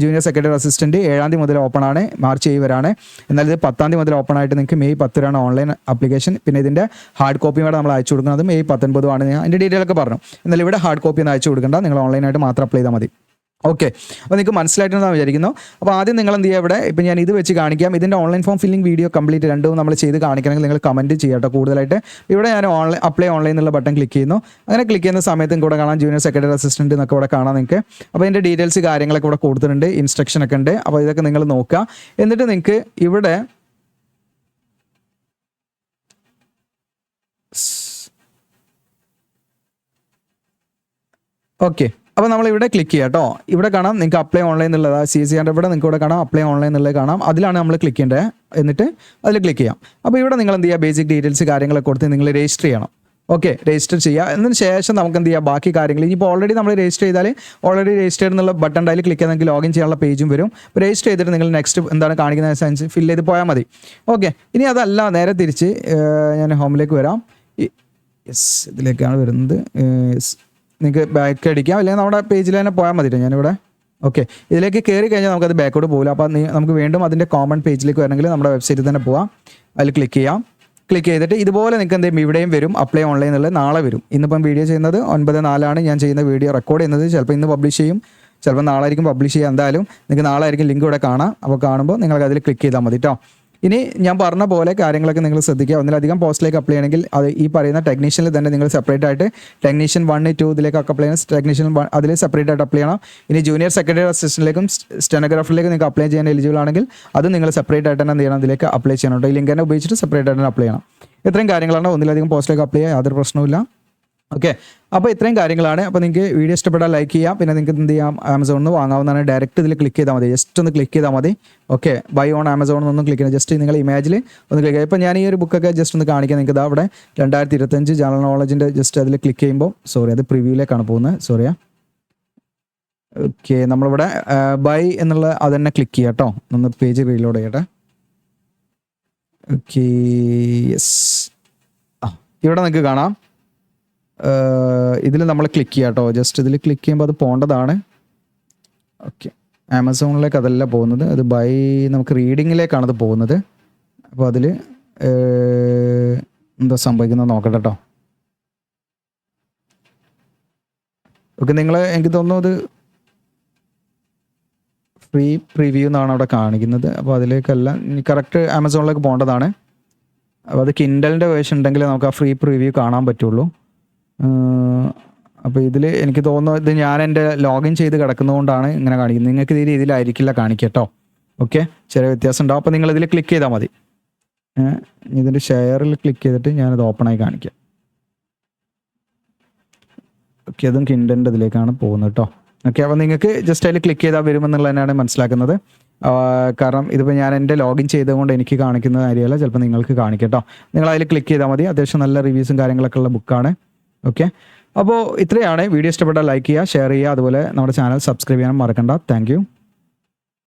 ജൂനിയർ സെക്രട്ടറി അസിസ്റ്റൻറ്റ് 7 മുതൽ ഓപ്പൺ ആണ്, മാർച്ച് 7 വരെയാണ്. എന്നാൽ ഇത് 10 മുതൽ ഓപ്പൺ ആയിട്ട് നിങ്ങൾക്ക് മെയ് 10 വരെയാണ് ഓൺലൈൻ ആപ്ലിക്കേഷൻ. പിന്നെ ഇതിൻ്റെ ഹാർഡ് കോപ്പി കൂടെ നമ്മൾ അയച്ചു കൊടുക്കുന്നത് മെയ് 19 ആണ്. ഞാൻ അതിൻ്റെ ഡീറ്റെയിൽ ഒക്കെ പറഞ്ഞു. എന്നാൽ ഇവിടെ ഹാർഡ് കോപ്പി ഒന്നും അയച്ചു കൊടുക്കേണ്ട, നിങ്ങൾ ഓൺലൈനായിട്ട് മാത്രം അപ്ലൈ ചെയ്താൽ മതി. ഓക്കെ, അപ്പോൾ നിങ്ങൾക്ക് മനസ്സിലായിട്ടെന്ന് വിചാരിക്കുന്നു. അപ്പോൾ ആദ്യം നിങ്ങൾ എന്ത് ചെയ്യുക, ഇവിടെ ഇപ്പോൾ ഞാൻ ഇത് വെച്ച് കാണിക്കാം. ഇതിൻ്റെ online form filling video complete രണ്ടും നമ്മൾ ചെയ്ത് കാണിക്കണമെങ്കിൽ നിങ്ങൾ കമൻറ്റ് ചെയ്യട്ടോ കൂടുതലായിട്ട്. ഇവിടെ ഞാൻ അപ്ലൈ ഓൺലൈൻ എന്നുള്ള ബട്ടൺ ക്ലിക്ക് ചെയ്യുന്നു. അങ്ങനെ ക്ലിക്ക് ചെയ്യുന്ന സമയത്ത് കൂടെ കാണാം ജൂനിയർ സെക്രട്ടറി അസിസ്റ്റൻറ്റ് എന്നൊക്കെ ഇവിടെ കാണാം നിങ്ങൾക്ക്. അപ്പോൾ ഇതിൻ്റെ ഡീറ്റെയിൽസ് കാര്യങ്ങളൊക്കെ ഇവിടെ കൊടുത്തിട്ടുണ്ട്, ഇൻസ്ട്രക്ഷനൊക്കെ ഉണ്ട്. അപ്പോൾ ഇതൊക്കെ നിങ്ങൾ നോക്കുക. എന്നിട്ട് നിങ്ങൾക്ക് ഇവിടെ ഓക്കെ, അപ്പോൾ നമ്മളിവിടെ ക്ലിക്ക് ചെയ്യാം കേട്ടോ. ഇവിടെ കാണാം നിങ്ങൾക്ക് അപ്ലൈ ഓൺലൈൻ എന്നുള്ളത് CSIRൻ്റെ ഇവിടെ നിങ്ങൾക്ക് ഇവിടെ കാണാം അപ്ലൈ ഓൺലൈൻ എന്നുള്ളത് കാണാം. അതിലാണ് നമ്മൾ ക്ലിക്ക് ചെയ്യേണ്ടത്. എന്നിട്ട് അതിൽ ക്ലിക്ക് ചെയ്യാം. അപ്പോൾ ഇവിടെ നിങ്ങൾ എന്ത് ചെയ്യുക, ബേസിക് ഡീറ്റെയിൽസ് കാര്യങ്ങളൊക്കെ കൊടുത്ത് നിങ്ങൾ രജിസ്റ്റർ ചെയ്യണം. ഓക്കെ, രജിസ്റ്റർ ചെയ്യുക. എന്നതിന് ശേഷം നമുക്ക് എന്ത് ചെയ്യാം, ബാക്കി കാര്യങ്ങൾ ഇനിയിപ്പോൾ ഓൾറെഡി നമ്മൾ രജിസ്റ്റർ ചെയ്താൽ ഓൾറെഡി രജിസ്റ്റർ എന്നുള്ള ബട്ടൺ അതിൽ ക്ലിക്ക് ചെയ്താൽ നിങ്ങൾക്ക് ലോഗിൻ ചെയ്യാനുള്ള പേജും വരും. അപ്പോൾ രജിസ്റ്റർ ചെയ്തിട്ട് നിങ്ങൾ നെക്സ്റ്റ് എന്താണ് കാണിക്കുന്ന സെൻസ് ഫില്ല് ചെയ്ത് പോയാൽ മതി. ഓക്കെ, ഇനി അതല്ല നേരെ തിരിച്ച് ഞാൻ ഹോമിലേക്ക് വരാം. യെസ്, ഇതിലേക്കാണ് വരുന്നത്. നിങ്ങൾക്ക് ബാക്ക് അടിക്കാം, അല്ലെങ്കിൽ നമ്മുടെ പേജിൽ തന്നെ പോയാൽ മതി. ഞാനിവിടെ ഓക്കെ, ഇതിലേക്ക് കയറി കഴിഞ്ഞാൽ നമുക്കത് ബാക്കോട്ട് പോകില്ല. അപ്പോൾ നമുക്ക് വീണ്ടും അതിൻ്റെ കോമൺ പേജിലേക്ക് വരണമെങ്കിൽ നമ്മുടെ വെബ്സൈറ്റിൽ തന്നെ പോവാം. അതിൽ ക്ലിക്ക് ചെയ്യാം. ക്ലിക്ക് ചെയ്തിട്ട് ഇതുപോലെ നിങ്ങൾക്ക് എന്തെങ്കിലും ഇവിടെയും വരും അപ്ലൈ ഓൺലൈൻ എന്നുള്ളത് നാളെ വരും. ഇന്നിപ്പം വീഡിയോ ചെയ്യുന്നത് 9/4 ഞാൻ ചെയ്യുന്ന വീഡിയോ റെക്കോർഡ് ചെയ്യുന്നത്. ചിലപ്പോൾ ഇന്ന് പബ്ലിഷ് ചെയ്യും, ചിലപ്പോൾ നാളെ ആയിരിക്കും പബ്ലിഷ് ചെയ്യുക. എന്തായാലും നിങ്ങൾക്ക് നാളെ ആയിരിക്കും ലിങ്ക് ഇവിടെ കാണാം. അപ്പോൾ കാണുമ്പോൾ നിങ്ങൾക്ക് അതിൽ ക്ലിക്ക് ചെയ്താൽ മതി കേട്ടോ. ഇനി ഞാൻ പറഞ്ഞ പോലെ കാര്യങ്ങളൊക്കെ നിങ്ങൾ ശ്രദ്ധിക്കുക. ഒന്നിലധികം പോസ്റ്റിലേക്ക് അപ്ലൈ ചെയ്യണമെങ്കിൽ അത് ഈ പറയുന്ന ടെക്നീഷ്യനിൽ തന്നെ നിങ്ങൾ സെപ്പറേറ്റ് ആയിട്ട് ടെക്നീഷ്യൻ 1, 2 ഇതിലേക്കൊക്കെ അപ്ലൈ ചെയ്യണം. ടെക്നീഷ്യൻ 1 അതിൽ സെപ്പറേറ്റ് ആയിട്ട് അപ്ലൈ ചെയ്യണം. ഇനി ജൂനിയർ സെക്രട്ടറി അസിസ്റ്റൻറ്റിലേക്കും സ്റ്റെനോഗ്രാഫറിലേക്കും നിങ്ങൾക്ക് അപ്ലൈ ചെയ്യാൻ എലിജിബിൾ ആണെങ്കിൽ അത് നിങ്ങൾ സെപ്പറേറ്റ് ആയിട്ട് തന്നെ എന്ത് ചെയ്യണം, അതിലേക്ക് അപ്ലൈ ചെയ്യണം കേട്ടോ. ഈ ലിങ്ക് തന്നെ ഉപയോഗിച്ചിട്ട് സെപ്പറേറ്റ് ആയിട്ട് അപ്ലൈ ചെയ്യണം. ഇത്രയും കാര്യങ്ങളാണ്. ഒന്നിലധികം പോസ്റ്റിലേക്ക് അപ്ലൈ ചെയ്യുക, യാതൊരു പ്രശ്നവുമില്ല. ഓക്കെ, അപ്പോൾ ഇത്രയും കാര്യങ്ങളാണ്. അപ്പോൾ നിങ്ങൾക്ക് വീഡിയോ ഇഷ്ടപ്പെട്ടാൽ ലൈക്ക് ചെയ്യാം. പിന്നെ നിങ്ങൾക്ക് എന്ത് ചെയ്യാം, ആമസോണിൽ നിന്ന് വാങ്ങാവുന്നതാണ്. ഡയറക്റ്റ് ഇതിൽ ക്ലിക്ക് ചെയ്താൽ മതി, ജസ്റ്റ് ഒന്ന് ക്ലിക്ക് ചെയ്താൽ മതി. ഓക്കെ, ബൈ ഓൺ ആമസോണിൽ നിന്നൊന്നും ക്ലിക്ക് ചെയ്യണം, ജസ്റ്റ് നിങ്ങൾ ഇമേജിൽ ഒന്ന് ക്ലിക്ക് ചെയ്യുക. ഇപ്പോൾ ഞാൻ ഈ ഒരു ബുക്കൊക്കെ ജസ്റ്റ് ഒന്ന് കാണിക്കാൻ നിങ്ങൾക്ക് ഇതാ അവിടെ 2025 ജനറൽ നോളജിൻ്റെ ജസ്റ്റ് അതിൽ ക്ലിക്ക് ചെയ്യുമ്പോൾ അത് പ്രിവ്യൂയിലേക്കാണ് പോകുന്നത്. സോറിയാ. ഓക്കെ, നമ്മളിവിടെ ബൈ എന്നുള്ള അത് തന്നെ ക്ലിക്ക് ചെയ്യാം കേട്ടോ. ഒന്ന് പേജ് റീലോഡ് ചെയ്യട്ടെ. ഓക്കെ, യെസ്, ഇവിടെ നിങ്ങൾക്ക് കാണാം ഇതിൽ നമ്മൾ ക്ലിക്ക് ചെയ്യാം കേട്ടോ. ജസ്റ്റ് ഇതിൽ ക്ലിക്ക് ചെയ്യുമ്പോൾ അത് പോകേണ്ടതാണ്. ഓക്കെ, ആമസോണിലേക്ക് അതല്ല പോകുന്നത്, അത് ബൈ നമുക്ക് റീഡിങ്ങിലേക്കാണ് അത് പോകുന്നത്. അപ്പോൾ അതിൽ എന്താ സംഭവിക്കുന്നത് നോക്കട്ടെ കേട്ടോ. ഓക്കെ, നിങ്ങൾ എനിക്ക് തോന്നുന്നു അത് ഫ്രീ പ്രിവ്യൂ എന്നാണ് അവിടെ കാണിക്കുന്നത്. അപ്പോൾ അതിലേക്കല്ല, കറക്റ്റ് ആമസോണിലേക്ക് പോകേണ്ടതാണ്. അപ്പോൾ അത് കിൻഡലിൻ്റെ വേർഷൻ ഉണ്ടെങ്കിൽ നമുക്ക് ആ ഫ്രീ പ്രിവ്യൂ കാണാൻ പറ്റുള്ളൂ. അപ്പോൾ ഇതിൽ എനിക്ക് തോന്നുന്നു ഇത് ഞാൻ എൻ്റെ ലോഗിൻ ചെയ്ത് കിടക്കുന്നതുകൊണ്ടാണ് ഇങ്ങനെ കാണിക്കുന്നത്. നിങ്ങൾക്ക് ഈ രീതിയിലായിരിക്കില്ല കാണിക്കുക കേട്ടോ. ഓക്കെ, ചെറിയ വ്യത്യാസം ഉണ്ടാവും. അപ്പോൾ നിങ്ങൾ ഇതിൽ ക്ലിക്ക് ചെയ്താൽ മതി. ഇതിൻ്റെ ഷെയറിൽ ക്ലിക്ക് ചെയ്തിട്ട് ഞാനത് ഓപ്പണായി കാണിക്കാം. ഓക്കെ, അതും കിൻഡലിൻ്റെ ഇതിലേക്കാണ് പോകുന്നത് കേട്ടോ. ഓക്കെ, അപ്പോൾ നിങ്ങൾക്ക് ജസ്റ്റ് അതിൽ ക്ലിക്ക് ചെയ്താൽ വരുമെന്നുള്ളത് തന്നെയാണ് മനസ്സിലാക്കുന്നത്. കാരണം ഇതിപ്പോൾ ഞാൻ എൻ്റെ ലോഗിൻ ചെയ്തുകൊണ്ട് എനിക്ക് കാണിക്കുന്ന കാര്യമല്ല, ചിലപ്പോൾ നിങ്ങൾക്ക് കാണിക്കാം കേട്ടോ. നിങ്ങൾ അതിൽ ക്ലിക്ക് ചെയ്താൽ മതി. അത്യാവശ്യം നല്ല റിവ്യൂസും കാര്യങ്ങളൊക്കെ ഉള്ള ബുക്കാണ്. ഓക്കെ, അപ്പോൾ ഇത്രയാണ്. വീഡിയോ ഇഷ്ടപ്പെട്ടാൽ ലൈക്ക് ചെയ്യുക, ഷെയർ ചെയ്യുക, അതുപോലെ നമ്മുടെ ചാനൽ സബ്സ്ക്രൈബ് ചെയ്യാനും മറക്കണ്ട. Thank you.